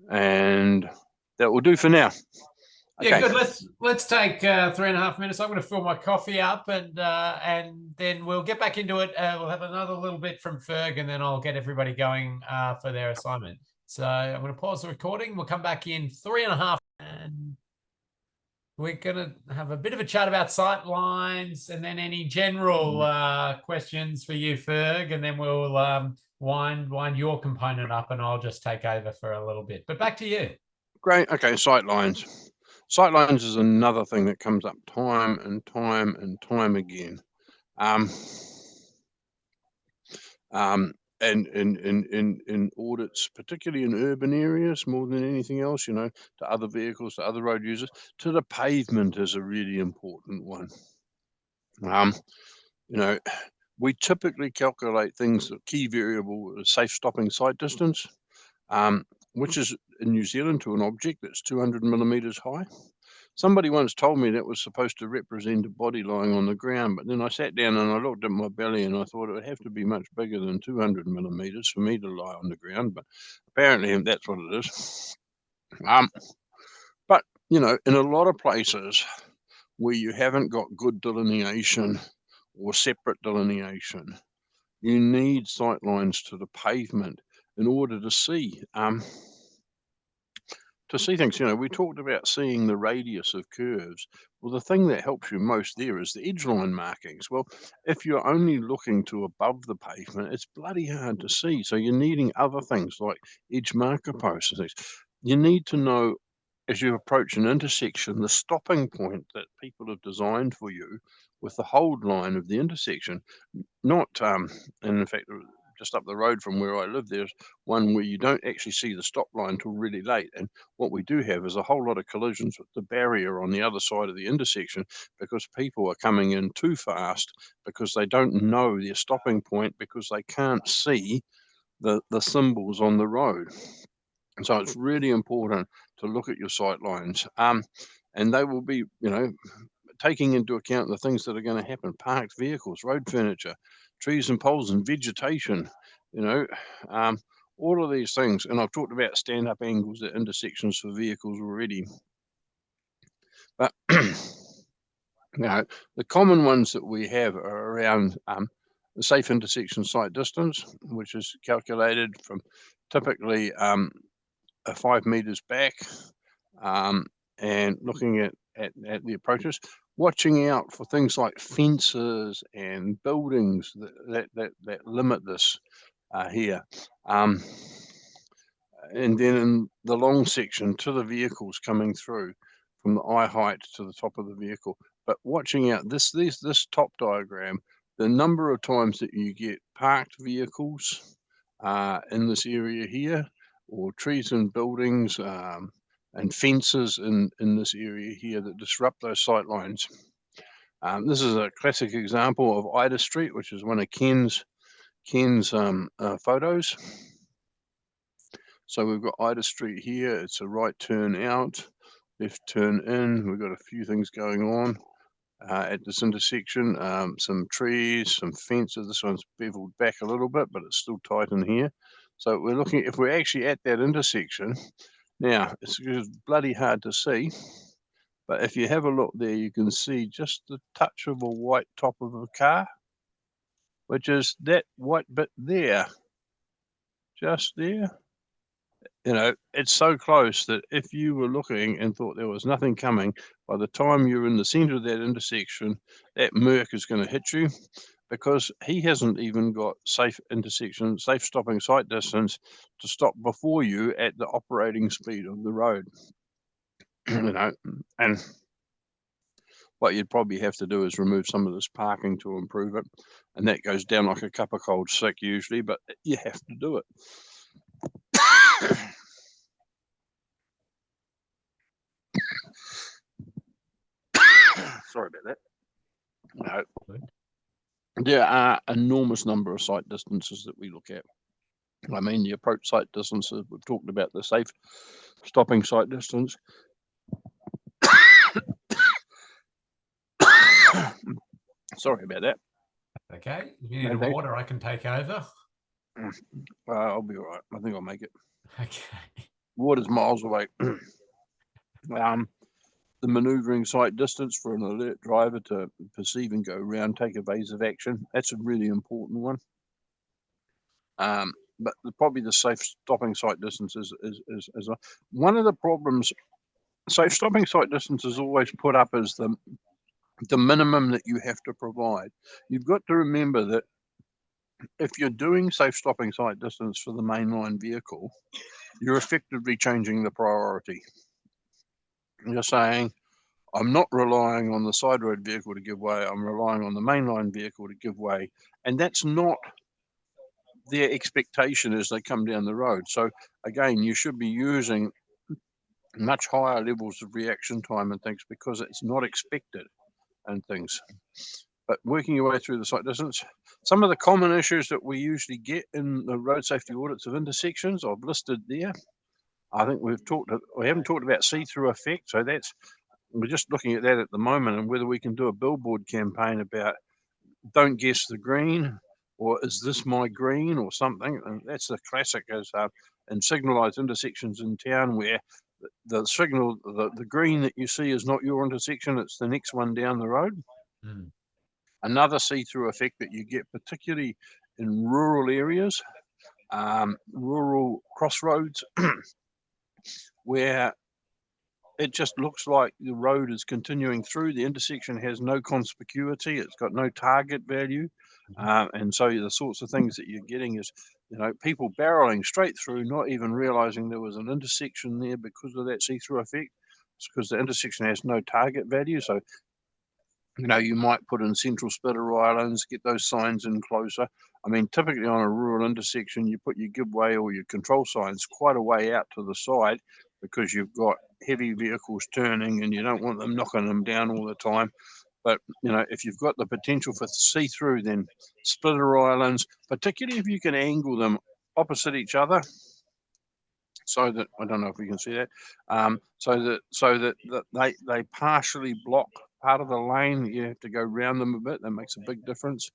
And that will do for now. Yeah, Okay. good. Let's take 3.5 minutes. I'm going to fill my coffee up, and then we'll get back into it. We'll have another little bit from Ferg, and then I'll get everybody going for their assignment. So I'm going to pause the recording. We'll come back in 3.5, and we're going to have a bit of a chat about sight lines, and then any general questions for you, Ferg, and then we'll wind your component up, and I'll just take over for a little bit. But back to you. Great. Okay, sight lines. Sight lines is another thing that comes up time and time and time again. And in audits, particularly in urban areas, more than anything else, to other vehicles, to other road users, to the pavement is a really important one. We typically calculate things, the key variable is safe stopping sight distance, which is in New Zealand to an object that's 200 millimeters high. Somebody once told me that was supposed to represent a body lying on the ground, but then I sat down and I looked at my belly and I thought it would have to be much bigger than 200 millimeters for me to lie on the ground, but apparently that's what it is. But, in a lot of places where you haven't got good delineation or separate delineation, you need sight lines to the pavement in order to see things. We talked about seeing the radius of curves. Well, the thing that helps you most there is the edge line markings. Well, if you're only looking to above the pavement, it's bloody hard to see. So you're needing other things like edge marker posts and things. You need to know, as you approach an intersection, the stopping point that people have designed for you with the hold line of the intersection. Not, and in fact, just up the road from where I live, there's one where you don't actually see the stop line till really late. And what we do have is a whole lot of collisions with the barrier on the other side of the intersection because people are coming in too fast because they don't know their stopping point because they can't see the symbols on the road. And so it's really important to look at your sight lines. And they will be, taking into account the things that are going to happen: parked vehicles, road furniture, trees and poles and vegetation, all of these things. And I've talked about stand-up angles at intersections for vehicles already. But Now, the common ones that we have are around the safe intersection sight distance, which is calculated from typically 5 meters back, and looking at the approaches, watching out for things like fences and buildings that limit this here. And then in the long section to the vehicles coming through from the eye height to the top of the vehicle. But watching out this top diagram, the number of times that you get parked vehicles in this area here, or trees and buildings and fences in this area here that disrupt those sight lines. This is a classic example of Ida Street, which is one of Ken's photos. So we've got Ida Street here. It's a right turn out, left turn in. We've got a few things going on at this intersection. Some trees, some fences. This one's beveled back a little bit, but it's still tight in here. So we're looking, if we're actually at that intersection, now it's bloody hard to see, but if you have a look there, you can see just the touch of a white top of a car, which is that white bit there, just there. You know, it's so close that if you were looking and thought there was nothing coming, by the time you're in the center of that intersection, that Merc is going to hit you, because he hasn't even got safe intersection, safe stopping sight distance to stop before you at the operating speed of the road. You know, and what you'd probably have to do is remove some of this parking to improve it, and that goes down like a cup of cold sick usually, but you have to do it. Sorry about that. No. There are enormous number of sight distances that we look at. I mean, the approach sight distances, we've talked about the safe stopping sight distance. Sorry about that. Okay, if you need a water, I can take over. I'll be all right. I think I'll make it. Okay. Water's miles away. The manoeuvring sight distance for an alert driver to perceive and go around, take evasive action. That's a really important one. But probably the safe stopping sight distance is one of the problems. Safe stopping sight distance is always put up as the minimum that you have to provide. You've got to remember that if you're doing safe stopping sight distance for the mainline vehicle, you're effectively changing the priority. You're saying, I'm not relying on the side road vehicle to give way, I'm relying on the mainline vehicle to give way. And that's not their expectation as they come down the road. So again, you should be using much higher levels of reaction time and things because it's not expected and things. But working your way through the sight distance, some of the common issues that we usually get in the road safety audits of intersections, I've listed there. I think we haven't talked about see-through effect. So we're just looking at that at the moment and whether we can do a billboard campaign about don't guess the green, or is this my green or something. And that's the classic as in signalized intersections in town where the signal, the green that you see is not your intersection, it's the next one down the road. Another see-through effect that you get, particularly in rural areas, rural crossroads, where it just looks like the road is continuing through. The intersection has no conspicuity. It's got no target value. And so the sorts of things that you're getting is, people barreling straight through, not even realizing there was an intersection there because of that see-through effect. It's because the intersection has no target value. So, you might put in central splitter islands, get those signs in closer. I mean, typically on a rural intersection, you put your give way or your control signs quite a way out to the side because you've got heavy vehicles turning and you don't want them knocking them down all the time. But, if you've got the potential for see-through, then splitter islands, particularly if you can angle them opposite each other, so that, I don't know if we can see that, so that they partially block part of the lane. You have to go around them a bit. That makes a big difference.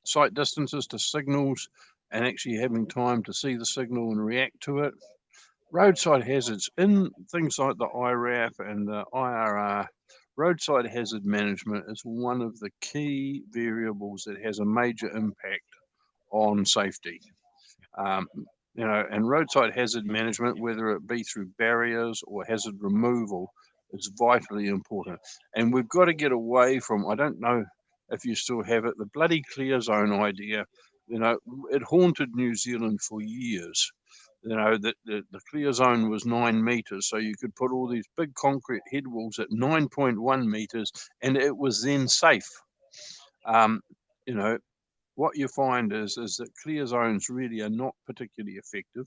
Sight distances to signals and actually having time to see the signal and react to it. Roadside hazards in things like the IRAF and the IRR roadside hazard management is one of the key variables that has a major impact on safety. And roadside hazard management, whether it be through barriers or hazard removal, is vitally important. And we've got to get away from, I don't know if you still have it, the bloody clear zone idea. It haunted New Zealand for years. That the clear zone was 9 meters, so you could put all these big concrete head walls at 9.1 meters, and it was then safe. What you find is that clear zones really are not particularly effective.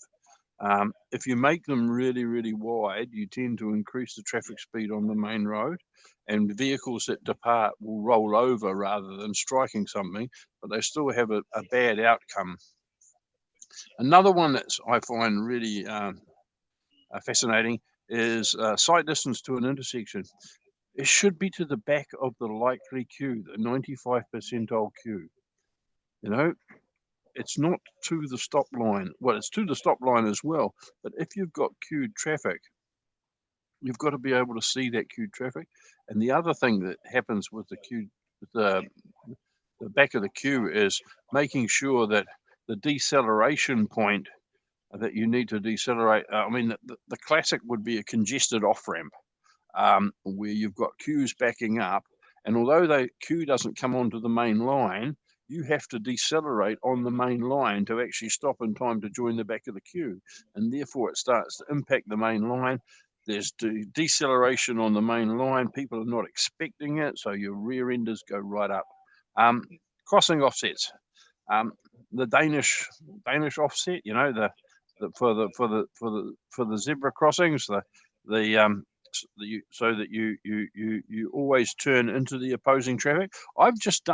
If you make them really, really wide, you tend to increase the traffic speed on the main road, and vehicles that depart will roll over rather than striking something, but they still have a bad outcome. Another one that I find really fascinating is sight distance to an intersection. It should be to the back of the likely queue, the 95 percentile queue. It's not to the stop line. Well, it's to the stop line as well, but if you've got queued traffic, you've got to be able to see that queued traffic. And the other thing that happens with the back of the queue is making sure that the deceleration point that you need to decelerate. The classic would be a congested off-ramp, where you've got queues backing up, and although the queue doesn't come onto the main line, you have to decelerate on the main line to actually stop in time to join the back of the queue, and therefore it starts to impact the main line. There's deceleration on the main line. People are not expecting it, so your rear enders go right up. Crossing offsets. The Danish offset, for the zebra crossings, so that you always turn into the opposing traffic. I've just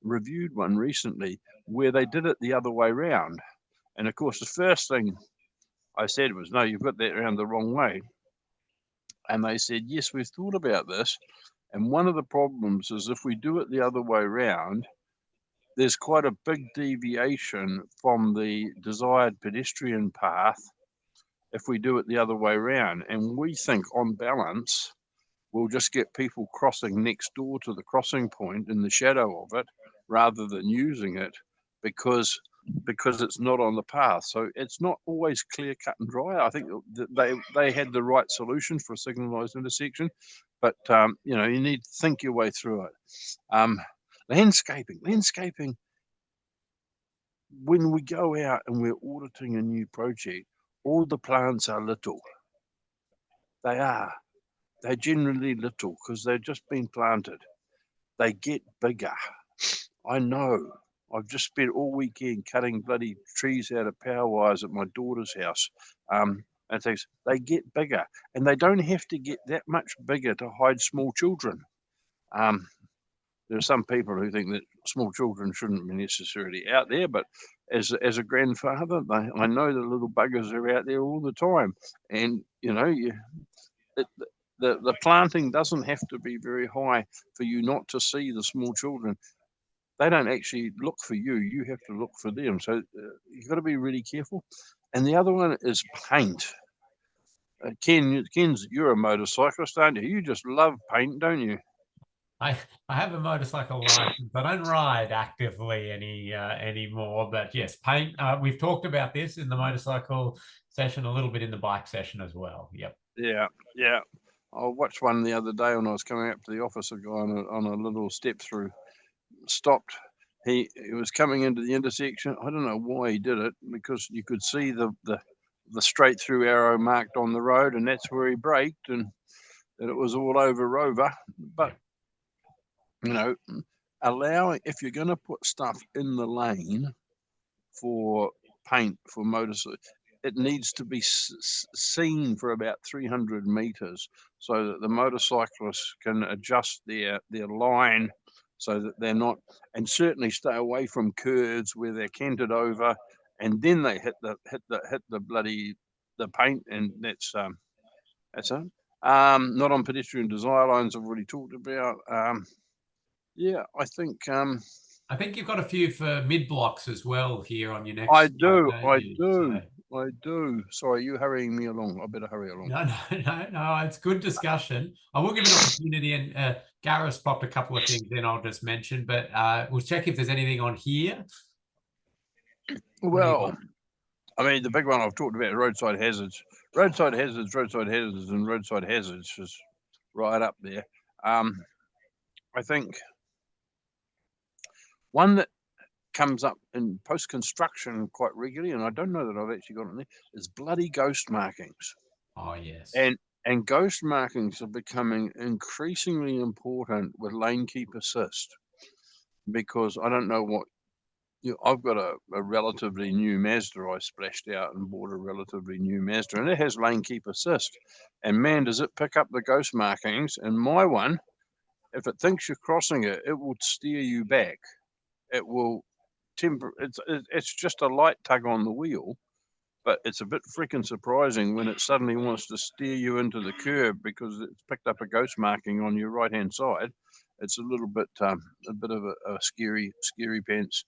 reviewed one recently where they did it the other way round, and of course the first thing I said was, no, you've got that around the wrong way. And they said, yes, we've thought about this, and one of the problems is if we do it the other way round, there's quite a big deviation from the desired pedestrian path if we do it the other way around. And we think, on balance, we'll just get people crossing next door to the crossing point in the shadow of it rather than using it because it's not on the path. So it's not always clear cut and dry. I think they had the right solution for a signalised intersection, but you need to think your way through it. Landscaping. When we go out and we're auditing a new project, all the plants are little. They're generally little because they've just been planted. They get bigger. I know. I've just spent all weekend cutting bloody trees out of power wires at my daughter's house. And things. They get bigger, and they don't have to get that much bigger to hide small children. There are some people who think that small children shouldn't be necessarily out there, but as a grandfather, I know the little buggers are out there all the time, and the planting doesn't have to be very high for you not to see the small children. They don't actually look for you. You have to look for them. So you've got to be really careful. And the other one is paint. Ken, you're a motorcyclist, aren't you? You just love paint, don't you? I have a motorcycle license. I don't ride actively anymore, but yes, paint. We've talked about this in the motorcycle session, a little bit in the bike session as well. Yep. Yeah. I watched one the other day when I was coming up to the office. A guy on a little step through stopped. He was coming into the intersection. I don't know why he did it, because you could see the straight through arrow marked on the road, and that's where he braked, and it was all over Rover. But allowing, if you're going to put stuff in the lane for paint for motorcycles, it needs to be seen for about 300 meters so that the motorcyclists can adjust their line so that they're not, and certainly stay away from curves where they're canted over, and then they hit the bloody paint, and that's it. Not on pedestrian desire lines, I've already talked about. Yeah, I think you've got a few for mid blocks as well here on your next. I do. I do. Sorry, you hurrying me along. I better hurry along. No. It's good discussion. I will give an opportunity, and Gareth's popped a couple of things in I'll just mention, but we'll check if there's anything on here. Well, I mean, the big one I've talked about, roadside hazards. Roadside hazards, and roadside hazards is right up there. I think one that comes up in post-construction quite regularly, and I don't know that I've actually got it there, is bloody ghost markings. Oh, yes. And ghost markings are becoming increasingly important with lane keep assist, because I don't know what, I've got a relatively new Mazda. I splashed out and bought a relatively new Mazda, and it has lane keep assist. And man, does it pick up the ghost markings. And my one, if it thinks you're crossing it, it will steer you back. It will it's just a light tug on the wheel, but it's a bit freaking surprising when it suddenly wants to steer you into the curb because it's picked up a ghost marking on your right hand side. It's a little bit a bit of a scary pants.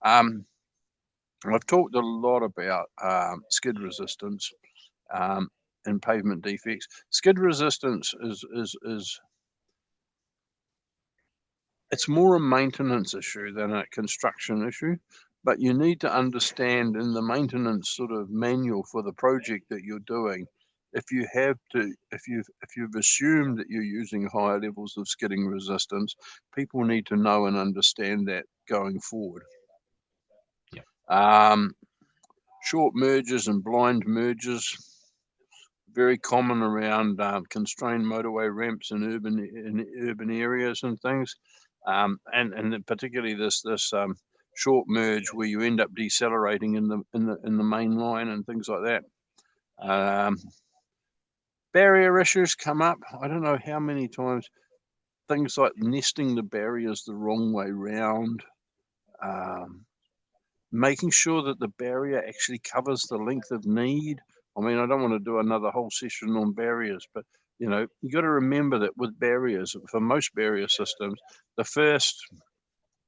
I've talked a lot about skid resistance and pavement defects. Skid resistance is it's more a maintenance issue than a construction issue, but you need to understand in the maintenance sort of manual for the project that you're doing, if you've assumed that you're using higher levels of skidding resistance, people need to know and understand that going forward. Yep. Short mergers and blind mergers, very common around constrained motorway ramps in urban areas and things. And particularly this short merge where you end up decelerating in the main line and things like that. Barrier issues come up. I don't know how many times. Things like nesting the barriers the wrong way round, making sure that the barrier actually covers the length of need. I mean, I don't want to do another whole session on barriers, but you got to remember that with barriers, for most barrier systems, the first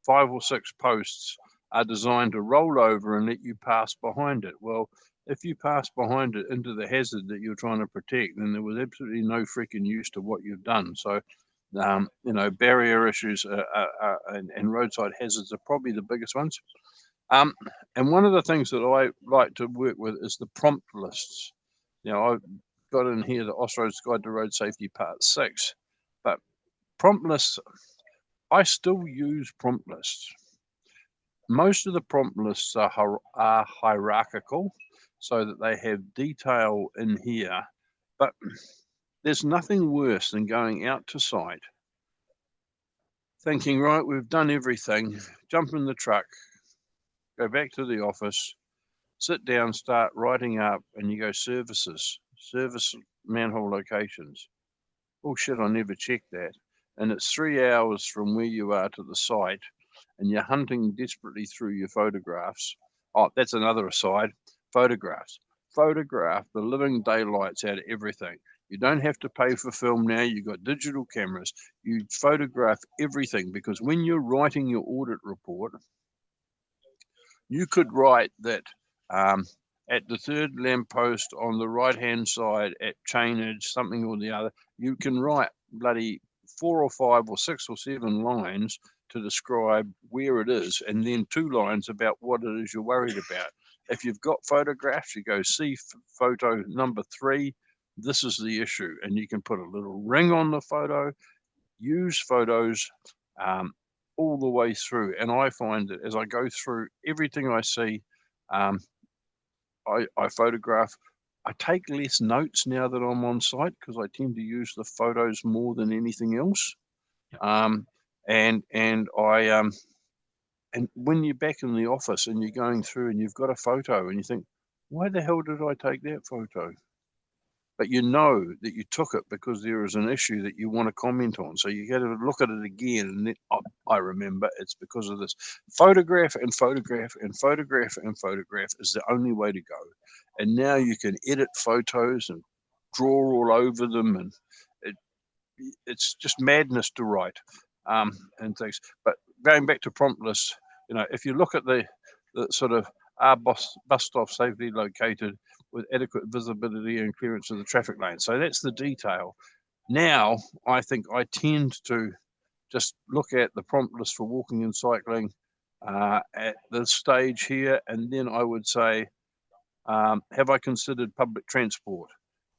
5 or 6 posts are designed to roll over and let you pass behind it. Well, if you pass behind it into the hazard that you're trying to protect, then there was absolutely no freaking use to what you've done. So, barrier issues and roadside hazards are probably the biggest ones. And one of the things that I like to work with is the prompt lists. I've got in here the Off-Road's Guide to Road Safety Part 6, but prompt lists, I still use prompt lists. Most of the prompt lists are hierarchical, so that they have detail in here, but there's nothing worse than going out to site, thinking, right, we've done everything, jump in the truck, go back to the office, sit down, start writing up, and you go service manhole locations. Oh shit, I never checked that. And it's 3 hours from where you are to the site, and you're hunting desperately through your photographs. Oh, that's another aside. Photographs. Photograph the living daylights out of everything. You don't have to pay for film now. You've got digital cameras. You photograph everything, because when you're writing your audit report, you could write that at the third lamppost on the right-hand side at chainage, something or the other, you can write bloody 4 or 5 or 6 or 7 lines to describe where it is, and then 2 lines about what it is you're worried about. If you've got photographs, you go see photo number 3, this is the issue, and you can put a little ring on the photo, use photos all the way through. And I find that as I go through everything I see, I photograph. I take less notes now that I'm on site, because I tend to use the photos more than anything else. And when you're back in the office and you're going through and you've got a photo and you think, why the hell did I take that photo? But you know that you took it because there is an issue that you want to comment on. So you got to look at it again, and then I remember it's because of this. Photograph and photograph and photograph and photograph is the only way to go. And now you can edit photos and draw all over them, and it's just madness to write and things. But going back to prompt lists, if you look at the sort of Are bus stops safely located with adequate visibility and clearance of the traffic lane? So that's the detail. Now, I think I tend to just look at the prompt list for walking and cycling at this stage here, and then I would say, have I considered public transport?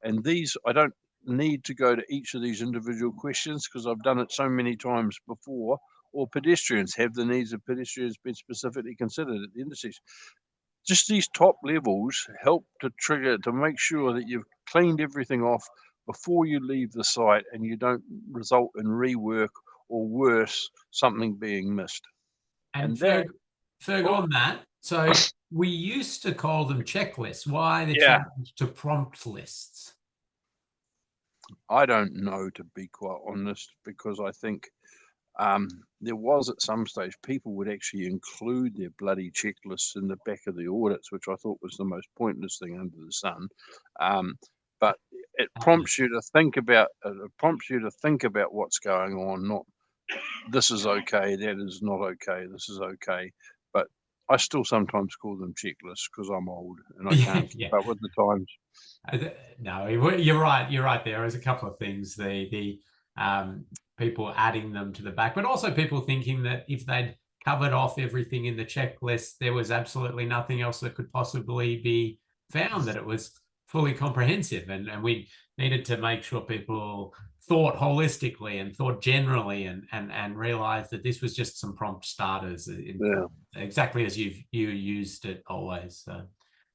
And these, I don't need to go to each of these individual questions because I've done it so many times before. Or pedestrians, have the needs of pedestrians been specifically considered at the intersection? Just these top levels help to trigger, to make sure that you've cleaned everything off before you leave the site and you don't result in rework or worse, something being missed. And that, Ferg on that. So we used to call them checklists. Why the change to prompt lists? I don't know, to be quite honest, because I think there was at some stage people would actually include their bloody checklists in the back of the audits, which I thought was the most pointless thing under the sun. But it prompts you to think about what's going on, not this is okay, that is not okay, this is okay. But I still sometimes call them checklists because I'm old and I can't keep up with the times. No, you're right. You're right. There is a couple of things. The people adding them to the back, but also people thinking that if they'd covered off everything in the checklist, there was absolutely nothing else that could possibly be found, that it was fully comprehensive. And we needed to make sure people thought holistically and thought generally and realized that this was just some prompt starters, exactly as you used it always. So.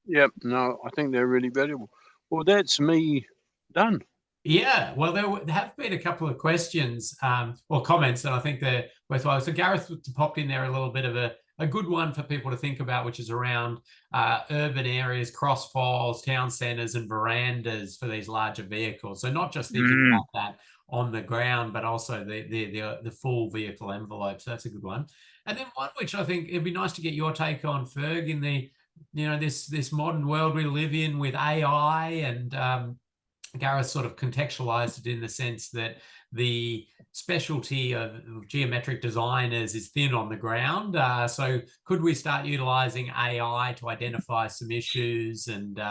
Yep, no, I think they're really valuable. Well, that's me done. Yeah, well, there have been a couple of questions or comments that I think they're worthwhile. So Gareth popped in there a little bit of a good one for people to think about, which is around urban areas, crossfiles, town centres and verandas for these larger vehicles. So not just thinking about that on the ground, but also the full vehicle envelope. So that's a good one. And then one which I think it'd be nice to get your take on, Ferg, in the, this modern world we live in with AI, and Gareth sort of contextualized it in the sense that the specialty of geometric designers is thin on the ground. So could we start utilizing AI to identify some issues and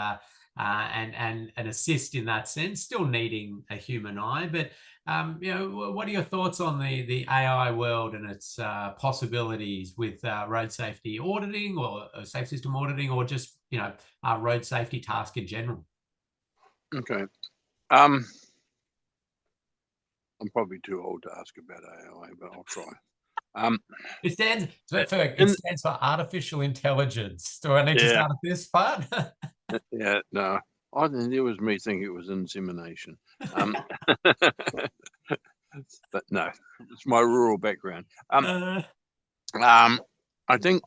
assist in that sense, still needing a human eye? But what are your thoughts on the AI world and its possibilities with road safety auditing or safe system auditing, or just road safety task in general? Okay. I'm probably too old to ask about AI, but I'll try. It stands for artificial intelligence. Do I need to start at this part? Yeah, no. I think it was me thinking it was insemination. But no, it's my rural background. I think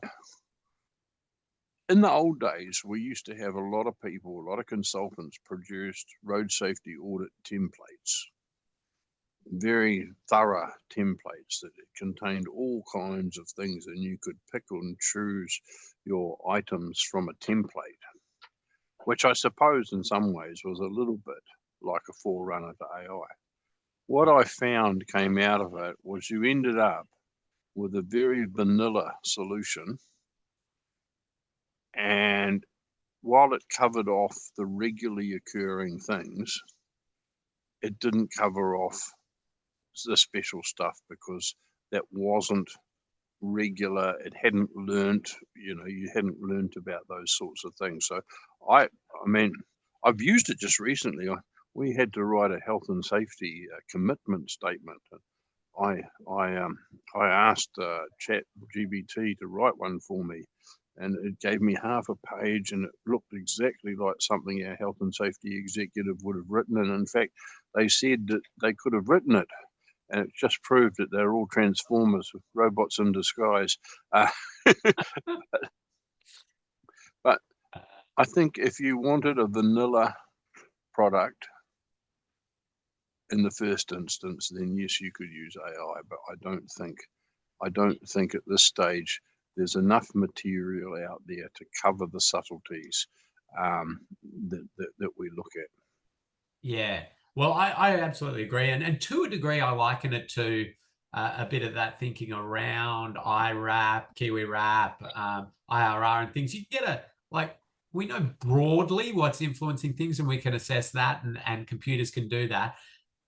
in the old days, we used to have a lot of people, a lot of consultants produced road safety audit templates, very thorough templates that contained all kinds of things, and you could pick and choose your items from a template, which I suppose in some ways was a little bit like a forerunner to AI. What I found came out of it was you ended up with a very vanilla solution, and while it covered off the regularly occurring things, it didn't cover off the special stuff because that wasn't regular. It hadn't learnt, you hadn't learnt about those sorts of things. So I mean, I've used it just recently. We had to write a health and safety commitment statement. I asked Chat GBT to write one for me, and it gave me half a page, and it looked exactly like something our health and safety executive would have written. And in fact, they said that they could have written it, and it just proved that they're all transformers, robots in disguise. But I think if you wanted a vanilla product in the first instance, then yes, you could use AI. But I don't think at this stage there's enough material out there to cover the subtleties that we look at. Yeah. Well, I absolutely agree. And to a degree, I liken it to a bit of that thinking around IRAP, Kiwi Wrap, IRR and things, you get we know broadly what's influencing things and we can assess that, and computers can do that.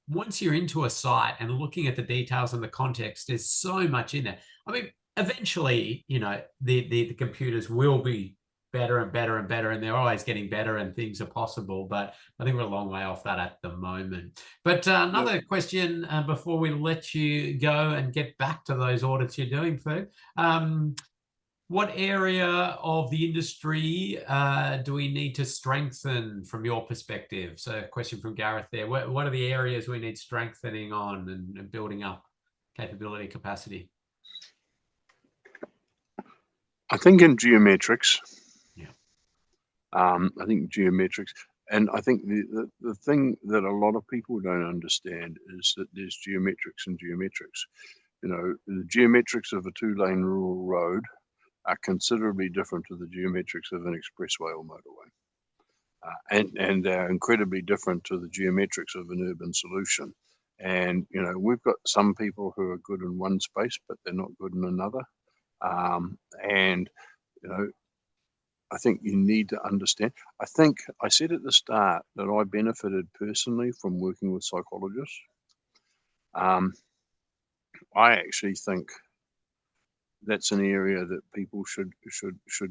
Once you're into a site and looking at the details and the context, there's so much in there. I mean, eventually, the computers will be better and better and better, and they're always getting better and things are possible, but I think we're a long way off that at the moment. But another question before we let you go and get back to those audits you're doing, Ferg. What area of the industry do we need to strengthen from your perspective? So a question from Gareth there. What are the areas we need strengthening on and building up capability, capacity? I think in geometrics. Yeah. I think geometrics. And I think the thing that a lot of people don't understand is that there's geometrics and geometrics. The geometrics of a 2-lane rural road are considerably different to the geometrics of an expressway or motorway. And they're incredibly different to the geometrics of an urban solution. And, we've got some people who are good in one space, but they're not good in another. I think you need to understand. I think I said at the start that I benefited personally from working with psychologists. I actually think that's an area that people should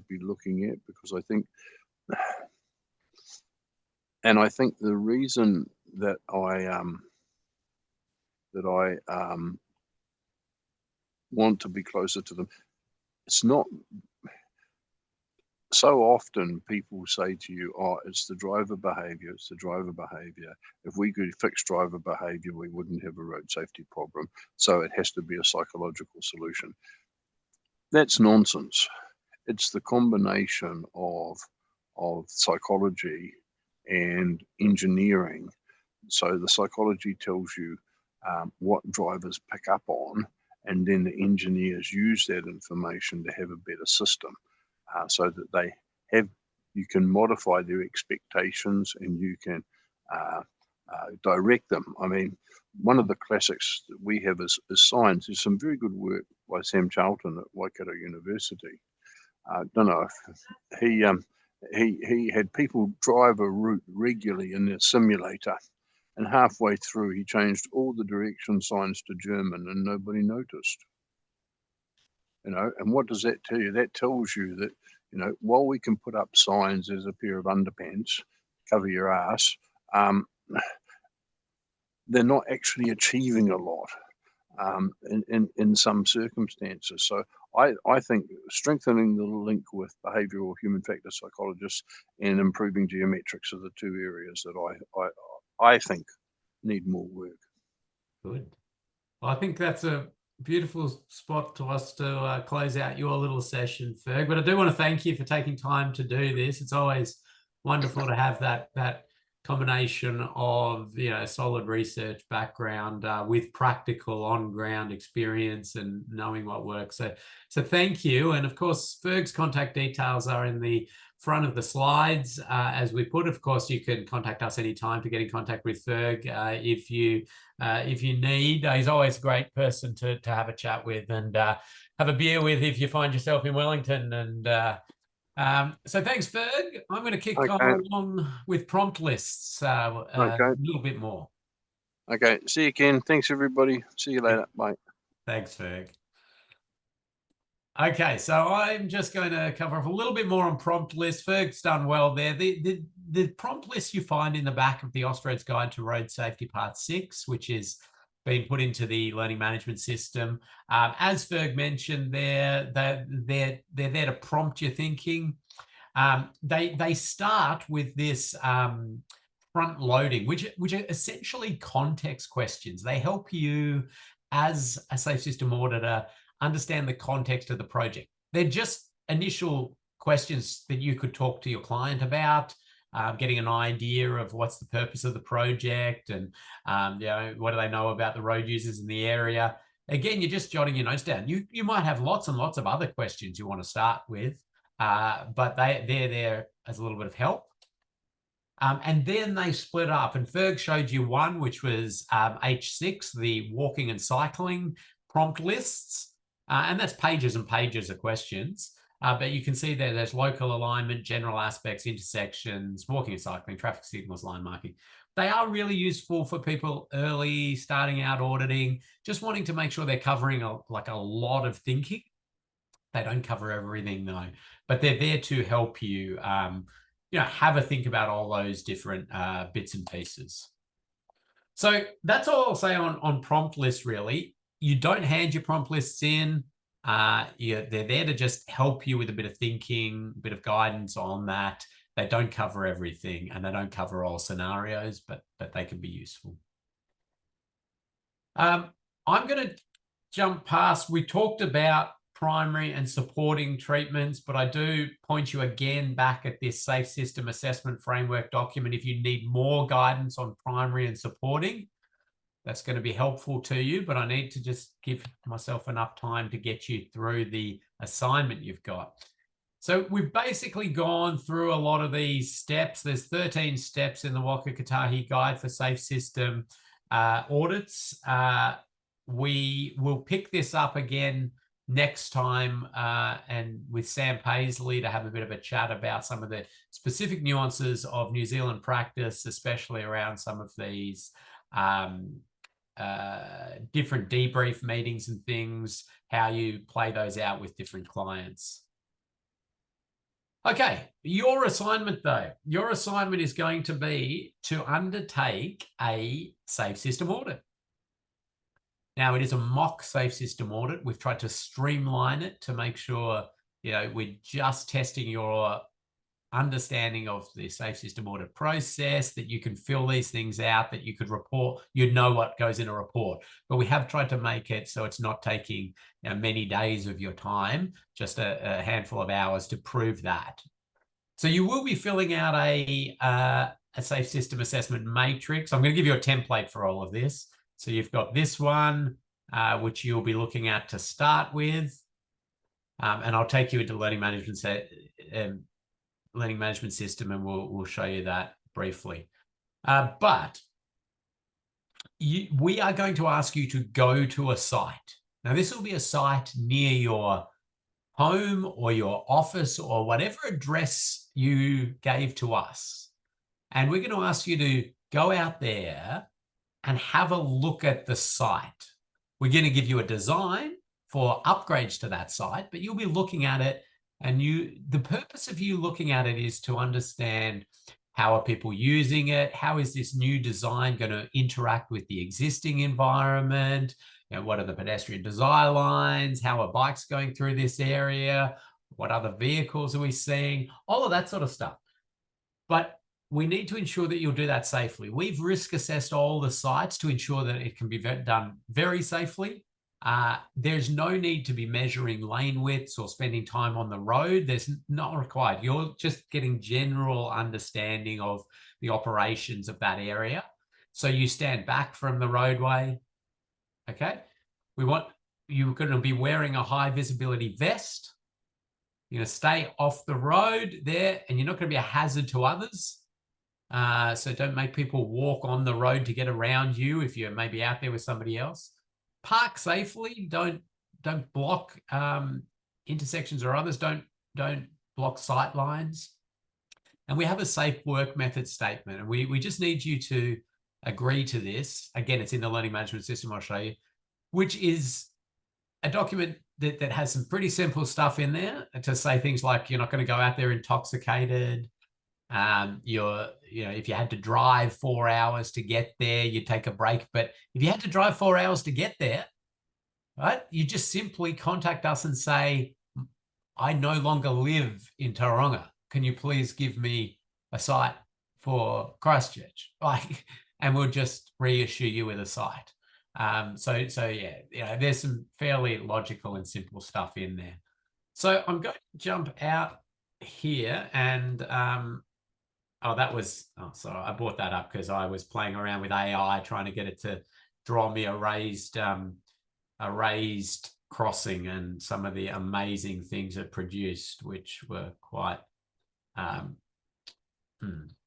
be looking at, because I think the reason that I want to be closer to them, it's not so often people say to you, oh, it's the driver behavior, it's the driver behavior. If we could fix driver behavior, we wouldn't have a road safety problem. So it has to be a psychological solution. That's nonsense. It's the combination of psychology and engineering. So the psychology tells you what drivers pick up on, and then the engineers use that information to have a better system, so that you can modify their expectations and you can direct them. I mean, one of the classics that we have is science. There's some very good work by Sam Charlton at Waikato University. I don't know if he had people drive a route regularly in their simulator, and halfway through he changed all the direction signs to German and nobody noticed. And what does that tell you? That tells you that, while we can put up signs as a pair of underpants, cover your ass, they're not actually achieving a lot in some circumstances. So I think strengthening the link with behavioral human factor psychologists and improving geometrics are the two areas that I think need more work. Good. Well, I think that's a beautiful spot to us to close out your little session, Ferg. But I do want to thank you for taking time to do this. It's always wonderful to have that combination of solid research background with practical on-ground experience and knowing what works. So thank you. And of course, Ferg's contact details are in the front of the slides as we put. Of course, you can contact us anytime to get in contact with Ferg if you need. He's always a great person to have a chat with and have a beer with if you find yourself in Wellington. And so thanks, Ferg. I'm going to kick on with prompt lists a little bit more. Okay. See you, Ken. Thanks, everybody. See you later. Bye. Thanks, Ferg. Okay, so I'm just going to cover off a little bit more on prompt lists. Ferg's done well there. The prompt list you find in the back of the Austroads Guide to Road Safety Part 6, which is being put into the learning management system. As Ferg mentioned, they're there to prompt your thinking. They start with this front loading, which are essentially context questions. They help you as a safe system auditor understand the context of the project. They're just initial questions that you could talk to your client about, getting an idea of what's the purpose of the project and what do they know about the road users in the area. Again, you're just jotting your notes down. You might have lots and lots of other questions you want to start with, but they're there as a little bit of help. And then they split up, and Ferg showed you one, which was H6, the walking and cycling prompt lists, and that's pages and pages of questions. But you can see there's local alignment, general aspects, intersections, walking and cycling, traffic signals, line marking. They are really useful for people early, starting out auditing, just wanting to make sure they're covering a lot of thinking. They don't cover everything though, but they're there to help you, have a think about all those different bits and pieces. So that's all I'll say on prompt lists, really. You don't hand your prompt lists in. They're there to just help you with a bit of thinking, a bit of guidance on that. They don't cover everything and they don't cover all scenarios, but they can be useful. I'm going to jump past. We talked about primary and supporting treatments, but I do point you again back at this Safe System Assessment Framework document if you need more guidance on primary and supporting. That's going to be helpful to you, but I need to just give myself enough time to get you through the assignment you've got. So we've basically gone through a lot of these steps. There's 13 steps in the Waka Kotahi Guide for Safe System Audits. We will pick this up again next time and with Sam Paisley to have a bit of a chat about some of the specific nuances of New Zealand practice, especially around some of these different debrief meetings and things, how you play those out with different clients. Okay, your assignment though. Your assignment is going to be to undertake a safe system audit. Now, it is a mock safe system audit. We've tried to streamline it to make sure, we're just testing your understanding of the safe system audit process, that you can fill these things out, that you could report, you'd know what goes in a report. But we have tried to make it so it's not taking many days of your time, just a handful of hours to prove that. So you will be filling out a safe system assessment matrix. I'm going to give you a template for all of this. So you've got this one, which you'll be looking at to start with. And I'll take you into learning management system, and we'll show you that briefly. But we are going to ask you to go to a site. Now, this will be a site near your home or your office or whatever address you gave to us. And we're going to ask you to go out there and have a look at the site. We're going to give you a design for upgrades to that site, but you'll be looking at it, and the purpose of you looking at it is to understand how are people using it, how is this new design going to interact with the existing environment, what are the pedestrian desire lines, how are bikes going through this area, what other vehicles are we seeing, all of that sort of stuff. But we need to ensure that you'll do that safely. We've risk assessed all the sites to ensure that it can be done very safely. There's no need to be measuring lane widths or spending time on the road. There's not required. You're just getting general understanding of the operations of that area. So you stand back from the roadway. Okay. You're going to be wearing a high visibility vest. You're going to stay off the road there, and you're not going to be a hazard to others. So don't make people walk on the road to get around you if you're maybe out there with somebody else. Park safely. Don't block intersections or others. Don't block sight lines. And we have a safe work method statement, and we just need you to agree to this. Again, it's in the learning management system. I'll show you, which is a document that has some pretty simple stuff in there to say things like you're not going to go out there intoxicated. If you had to drive 4 hours to get there, you take a break. But if you had to drive 4 hours to get there, right, you just simply contact us and say, I no longer live in Tauranga. Can you please give me a site for Christchurch? And we'll just reissue you with a site. So yeah, there's some fairly logical and simple stuff in there. So I'm going to jump out here and sorry, I brought that up because I was playing around with AI trying to get it to draw me a raised crossing and some of the amazing things it produced, which were quite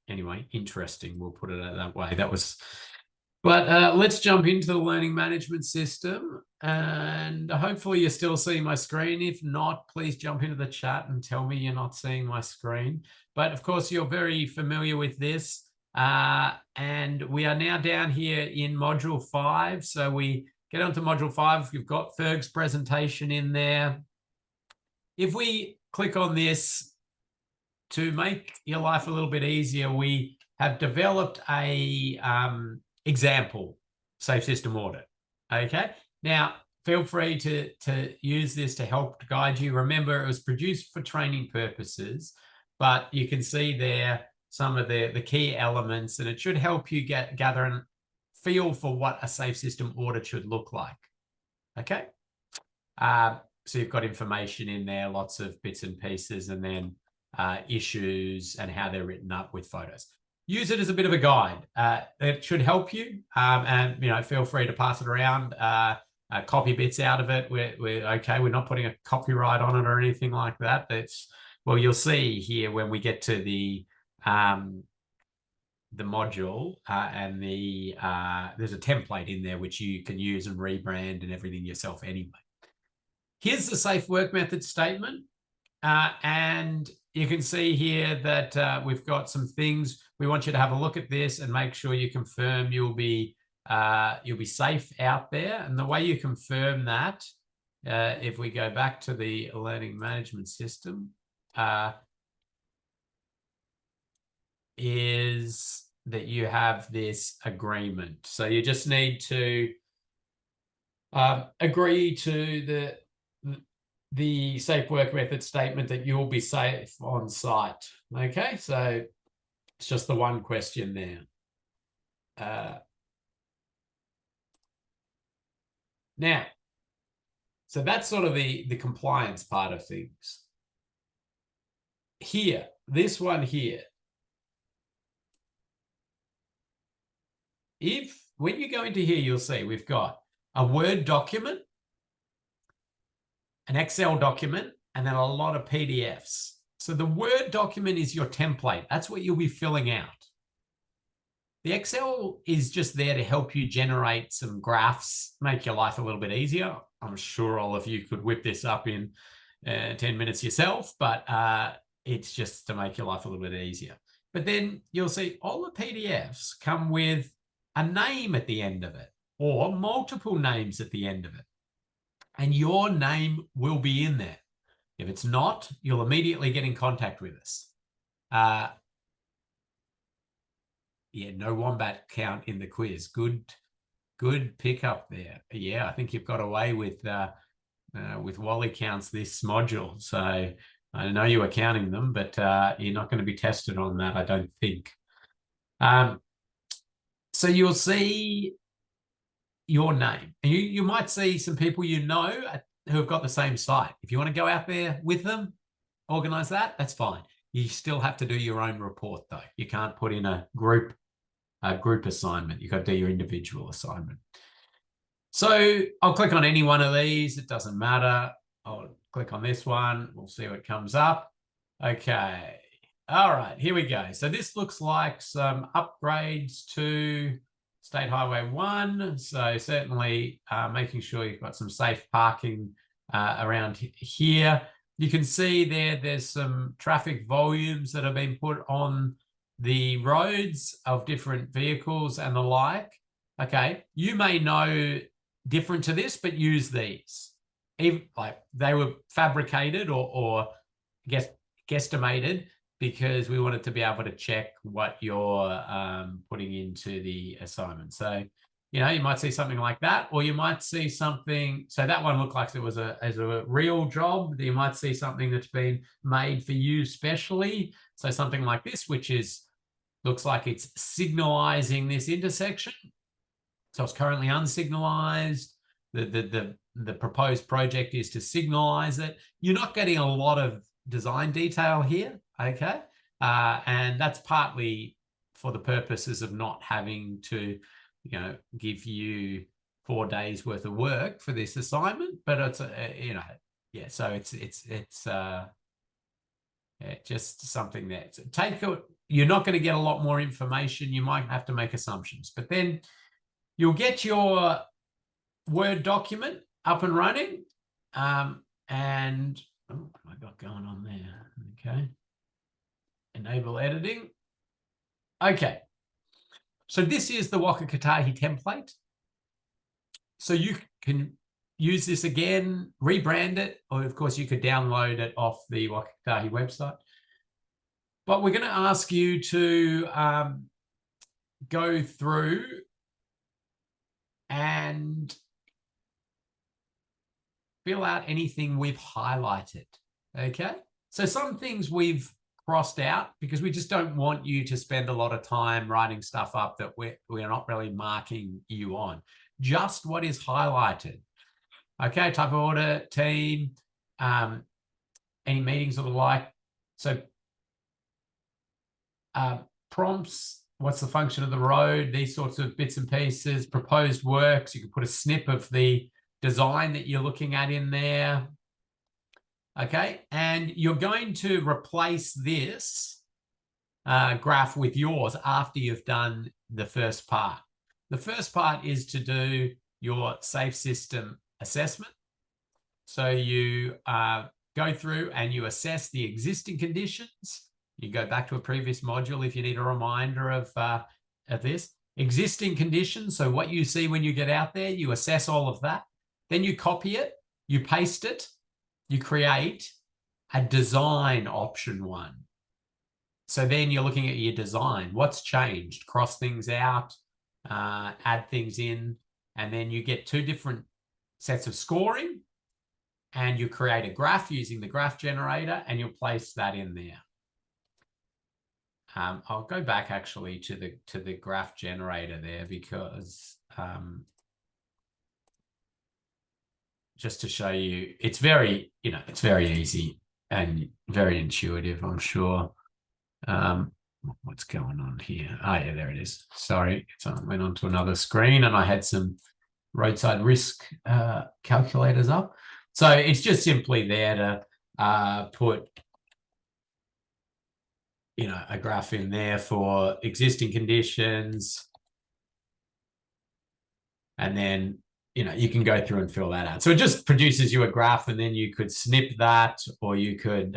anyway, interesting. We'll put it that way. That was But let's jump into the learning management system, and hopefully you're still seeing my screen. If not, please jump into the chat and tell me you're not seeing my screen. But of course, you're very familiar with this. And we are now down here in module 5. So we get onto module 5. You've got Ferg's presentation in there. If we click on this, to make your life a little bit easier, we have developed a example safe system audit. Okay, now feel free to use this to help guide you. Remember, it was produced for training purposes, but you can see there some of the key elements, and it should help you gather a feel for what a safe system audit should look like. Okay, so you've got information in there, lots of bits and pieces, and then issues and how they're written up with photos. Use it as a bit of a guide. It should help you, and feel free to pass it around, copy bits out of it. We're okay. We're not putting a copyright on it or anything like that. That's, well, you'll see here when we get to the module, and there's a template in there which you can use and rebrand and everything yourself anyway. Here's the safe work method statement, and you can see here that we've got some things. We want you to have a look at this and make sure you confirm you'll be safe out there. And the way you confirm that, if we go back to the learning management system, is that you have this agreement. So you just need to agree to the safe work method statement that you'll be safe on site. Okay, so it's just the one question there. Now, so that's sort of the compliance part of things. Here, this one here, when you go into here, you'll see we've got a Word document, an Excel document, and then a lot of PDFs. So the Word document is your template. That's what you'll be filling out. The Excel is just there to help you generate some graphs, make your life a little bit easier. I'm sure all of you could whip this up in 10 minutes yourself, but it's just to make your life a little bit easier. But then you'll see all the PDFs come with a name at the end of it, or multiple names at the end of it. And your name will be in there. If it's not, you'll immediately get in contact with us. Yeah, no wombat count in the quiz. Good pickup there. Yeah, I think you've got away with Wally counts this module. So I know you were counting them, but you're not going to be tested on that, I don't think. So you'll see your name. And you might see some people you know who have got the same site. If you want to go out there with them, organize that, that's fine. You still have to do your own report though. You can't put in a group assignment. You've got to do your individual assignment. So I'll click on any one of these. It doesn't matter. I'll click on this one. We'll see what comes up. Okay. All right, here we go. So this looks like some upgrades to State Highway 1. So certainly making sure you've got some safe parking around here. You can see there's some traffic volumes that have been put on the roads of different vehicles and the like. Okay, you may know different to this, but use these. Even like they were fabricated or guesstimated, because we wanted to be able to check what you're putting into the assignment. So, you might see something like that, or you might see something. So that one looked like it was a real job. You might see something that's been made for you specially. So something like this, which looks like it's signalizing this intersection. So it's currently unsignalized. The proposed project is to signalize it. You're not getting a lot of design detail here, okay? And that's partly for the purposes of not having to, give you 4 days worth of work for this assignment, but it's, yeah, so it's just something that you're not going to get a lot more information. You might have to make assumptions, but then You'll get your Word document up and running. And oh, what have I got going on there? Okay. Enable editing. Okay. So this is the Waka Kotahi template. So you can use this again, rebrand it, or of course you could download it off the Waka Kotahi website. But we're going to ask you to go through and fill out anything we've highlighted, okay? So some things we've crossed out because we just don't want you to spend a lot of time writing stuff up that we're not really marking you on. Just what is highlighted, okay? Type of audit, team, any meetings or the like. So prompts, what's the function of the road, these sorts of bits and pieces, proposed works. You can put a snip of the design that you're looking at in there. Okay, and you're going to replace this graph with yours after you've done the first part. The first part is to do your safe system assessment. So you go through and you assess the existing conditions. You go back to a previous module if you need a reminder of this. Existing conditions, so what you see when you get out there, you assess all of that. Then you copy it, you paste it, you create a design option 1. So then you're looking at your design. What's changed? Cross things out, add things in, and then you get 2 different sets of scoring, and you create a graph using the graph generator, and you'll place that in there. I'll go back actually to the graph generator there because just to show you, it's very, it's very easy and very intuitive, I'm sure. What's going on here? Oh, yeah, there it is. Sorry, I went on to another screen and I had some roadside risk calculators up. So it's just simply there to put, a graph in there for existing conditions. And then, you can go through and fill that out. So it just produces you a graph, and then you could snip that, or you could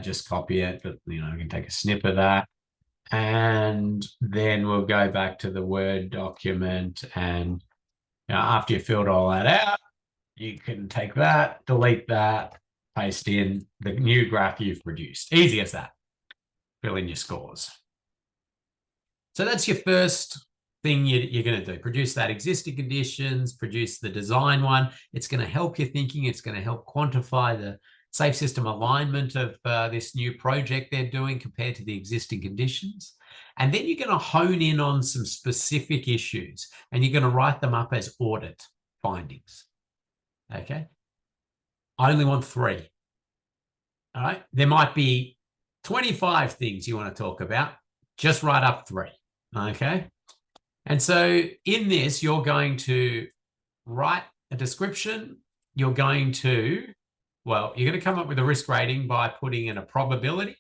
just copy it, but we can take a snip of that. And then we'll go back to the Word document, and after you filled all that out, you can take that, delete that, paste in the new graph you've produced. Easy as that. Fill in your scores. So that's your first thing you're going to do. Produce that existing conditions, produce the design one. It's going to help your thinking. It's going to help quantify the safe system alignment of this new project they're doing compared to the existing conditions. And then you're going to hone in on some specific issues, and you're going to write them up as audit findings. Okay. I only want 3. All right. There might be 25 things you want to talk about. Just write up 3. Okay. And so in this, you're going to write a description. You're going to come up with a risk rating by putting in a probability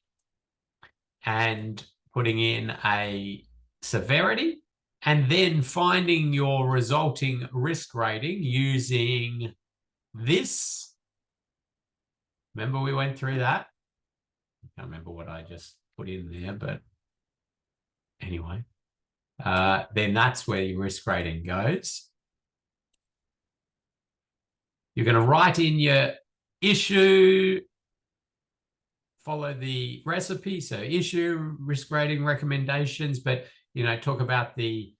and putting in a severity, and then finding your resulting risk rating using this. Remember we went through that? I can't remember what I just put in there, but anyway, then that's where your risk rating goes. You're going to write in your issue, follow the recipe. So issue, risk rating recommendations, but talk about the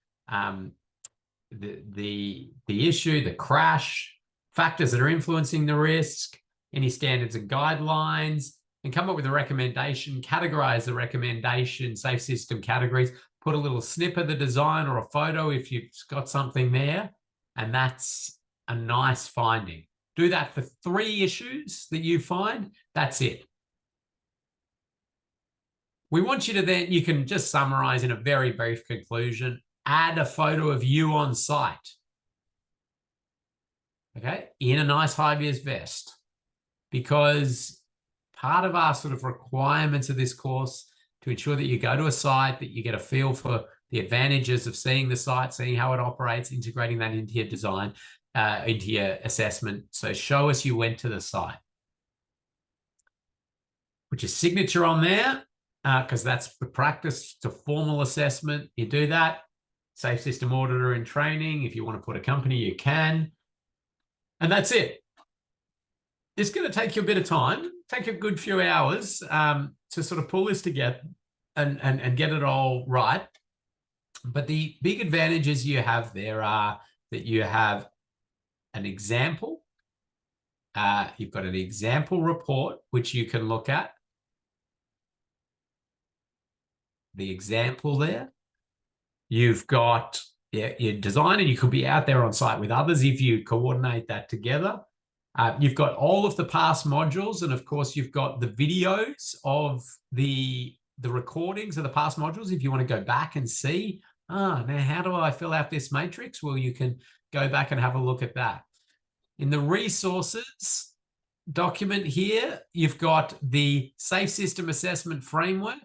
issue, the crash, factors that are influencing the risk, any standards and guidelines, and come up with a recommendation, categorize the recommendation, safe system categories, put a little snip of the design or a photo if you've got something there, and that's a nice finding. Do that for 3 issues that you find. That's it. We want you to then, you can just summarize in a very brief conclusion, add a photo of you on site. Okay, in a nice high-vis vest, because part of our sort of requirements of this course to ensure that you go to a site, that you get a feel for the advantages of seeing the site, seeing how it operates, integrating that into your design, into your assessment. So show us you went to the site. Put your signature on there, because that's the practice to formal assessment. You do that. Safe system auditor in training. If you want to put a company, you can. And that's it. It's going to take you a bit of time, take a good few hours to sort of pull this together and get it all right. But the big advantages you have there are that you have an example. You've got an example report, which you can look at. The example there. You've got your design, and you could be out there on site with others if you coordinate that together. You've got all of the past modules, and of course, you've got the videos of the recordings of the past modules. If you want to go back and see, now how do I fill out this matrix? Well, you can go back and have a look at that. In the resources document here, you've got the Safe System Assessment Framework.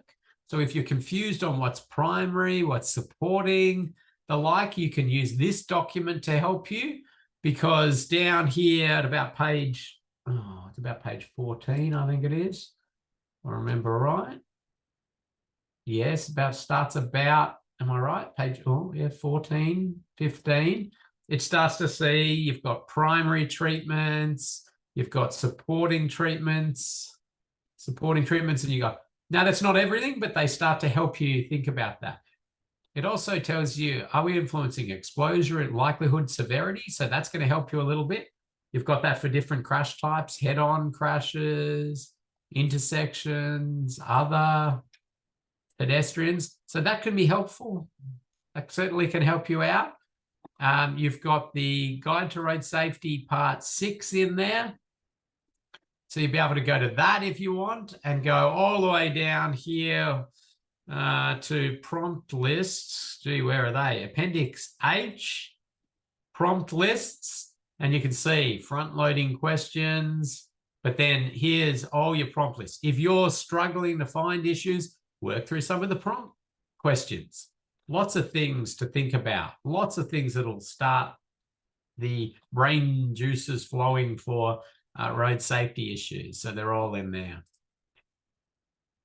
So if you're confused on what's primary, what's supporting, the like, you can use this document to help you, because down here at about page, it's about page 14, I think it is. If I remember right. Yes, starts about, am I right? Page, 14, 15. It starts to see you've got primary treatments, you've got supporting treatments, and you got, now that's not everything, but they start to help you think about that. It also tells you, are we influencing exposure and likelihood severity? So that's going to help you a little bit. You've got that for different crash types, head-on crashes, intersections, other pedestrians. So that can be helpful. That certainly can help you out. You've got the Guide to Road Safety Part 6 in there. So you'll be able to go to that if you want, and go all the way down here to prompt lists. Gee, where are they? Appendix H, prompt lists. And you can see front-loading questions. But then here's all your prompt lists. If you're struggling to find issues, work through some of the prompt questions. Lots of things to think about. Lots of things that'll start the brain juices flowing for road safety issues. So they're all in there.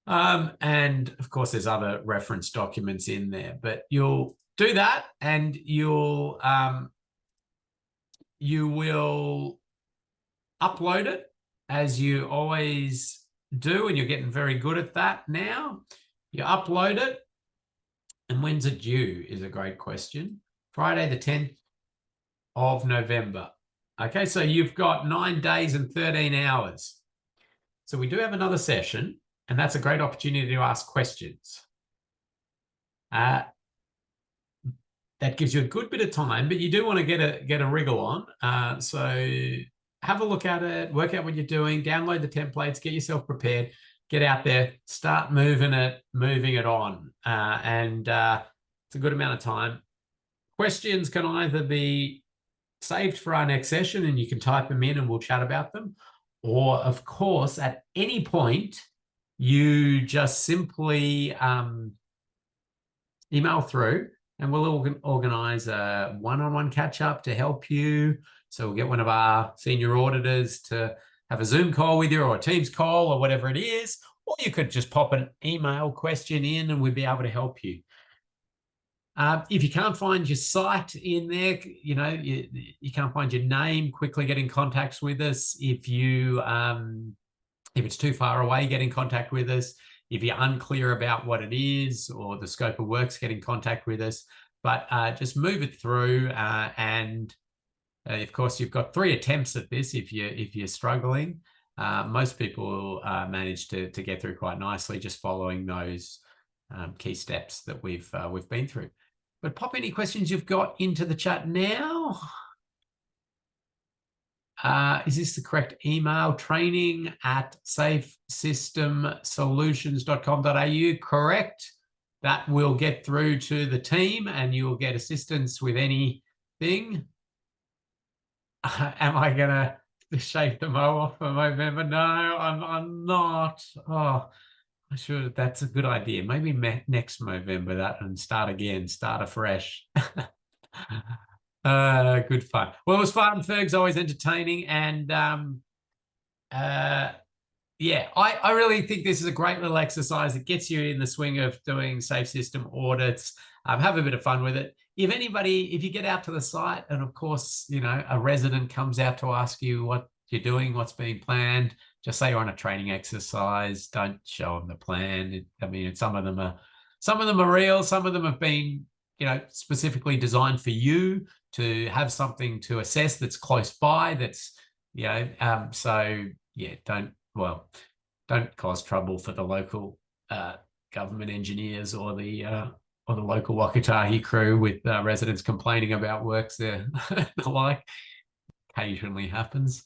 And of course, there's other reference documents in there, but you'll do that, and you will upload it as you always do, and you're getting very good at that now. You upload it, and when's it due is a great question. Friday the 10th of November. Okay, so you've got 9 days and 13 hours. So we do have another session, and that's a great opportunity to ask questions. That gives you a good bit of time, but you do want to get a wriggle on. So have a look at it, work out what you're doing, download the templates, get yourself prepared, get out there, start moving it on. And it's a good amount of time. Questions can either be saved for our next session, and you can type them in and we'll chat about them. Or, of course, at any point, you just simply email through, and we'll organize a one-on-one catch-up to help you. So we'll get one of our senior auditors to have a Zoom call with you, or a Teams call, or whatever it is. Or you could just pop an email question in and we'd be able to help you. If you can't find your site in there, you can't find your name, quickly get in contact with us. If it's too far away, get in contact with us. If you're unclear about what it is or the scope of works, get in contact with us. But just move it through, and of course, you've got 3 attempts at this if you're struggling. Most people manage to get through quite nicely, just following those key steps that we've been through. But pop any questions you've got into the chat now. Is this the correct email? training@safesystemsolutions.com.au. Correct. That will get through to the team, and you will get assistance with anything. Am I going to shave the mow off for November? No, I'm not. Oh, Sure, that's a good idea. Maybe next November that and start again, start afresh. Good fun. Well, it was fun. Ferg's always entertaining, and uh, yeah, I really think this is a great little exercise. It gets you in the swing of doing safe system audits. Have a bit of fun with it. If you get out to the site, and of course, a resident comes out to ask you what you're doing, what's being planned, just say you're on a training exercise. Don't show them the plan. Some of them are real. Some of them have been, specifically designed for you to have something to assess that's close by. So yeah, don't cause trouble for the local government engineers or the local Wakatahi crew with residents complaining about works there. The like occasionally happens.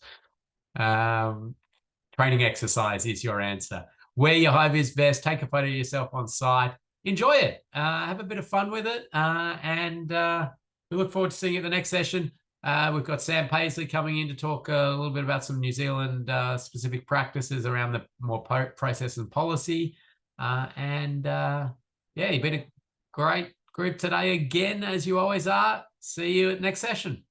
Training exercise is your answer. Wear your high-vis vest, take a photo of yourself on site, enjoy it, have a bit of fun with it, and we look forward to seeing you at the next session. We've got Sam Paisley coming in to talk a little bit about some New Zealand specific practices around the more process and policy. Yeah, you've been a great group today again, as you always are. See you at next session.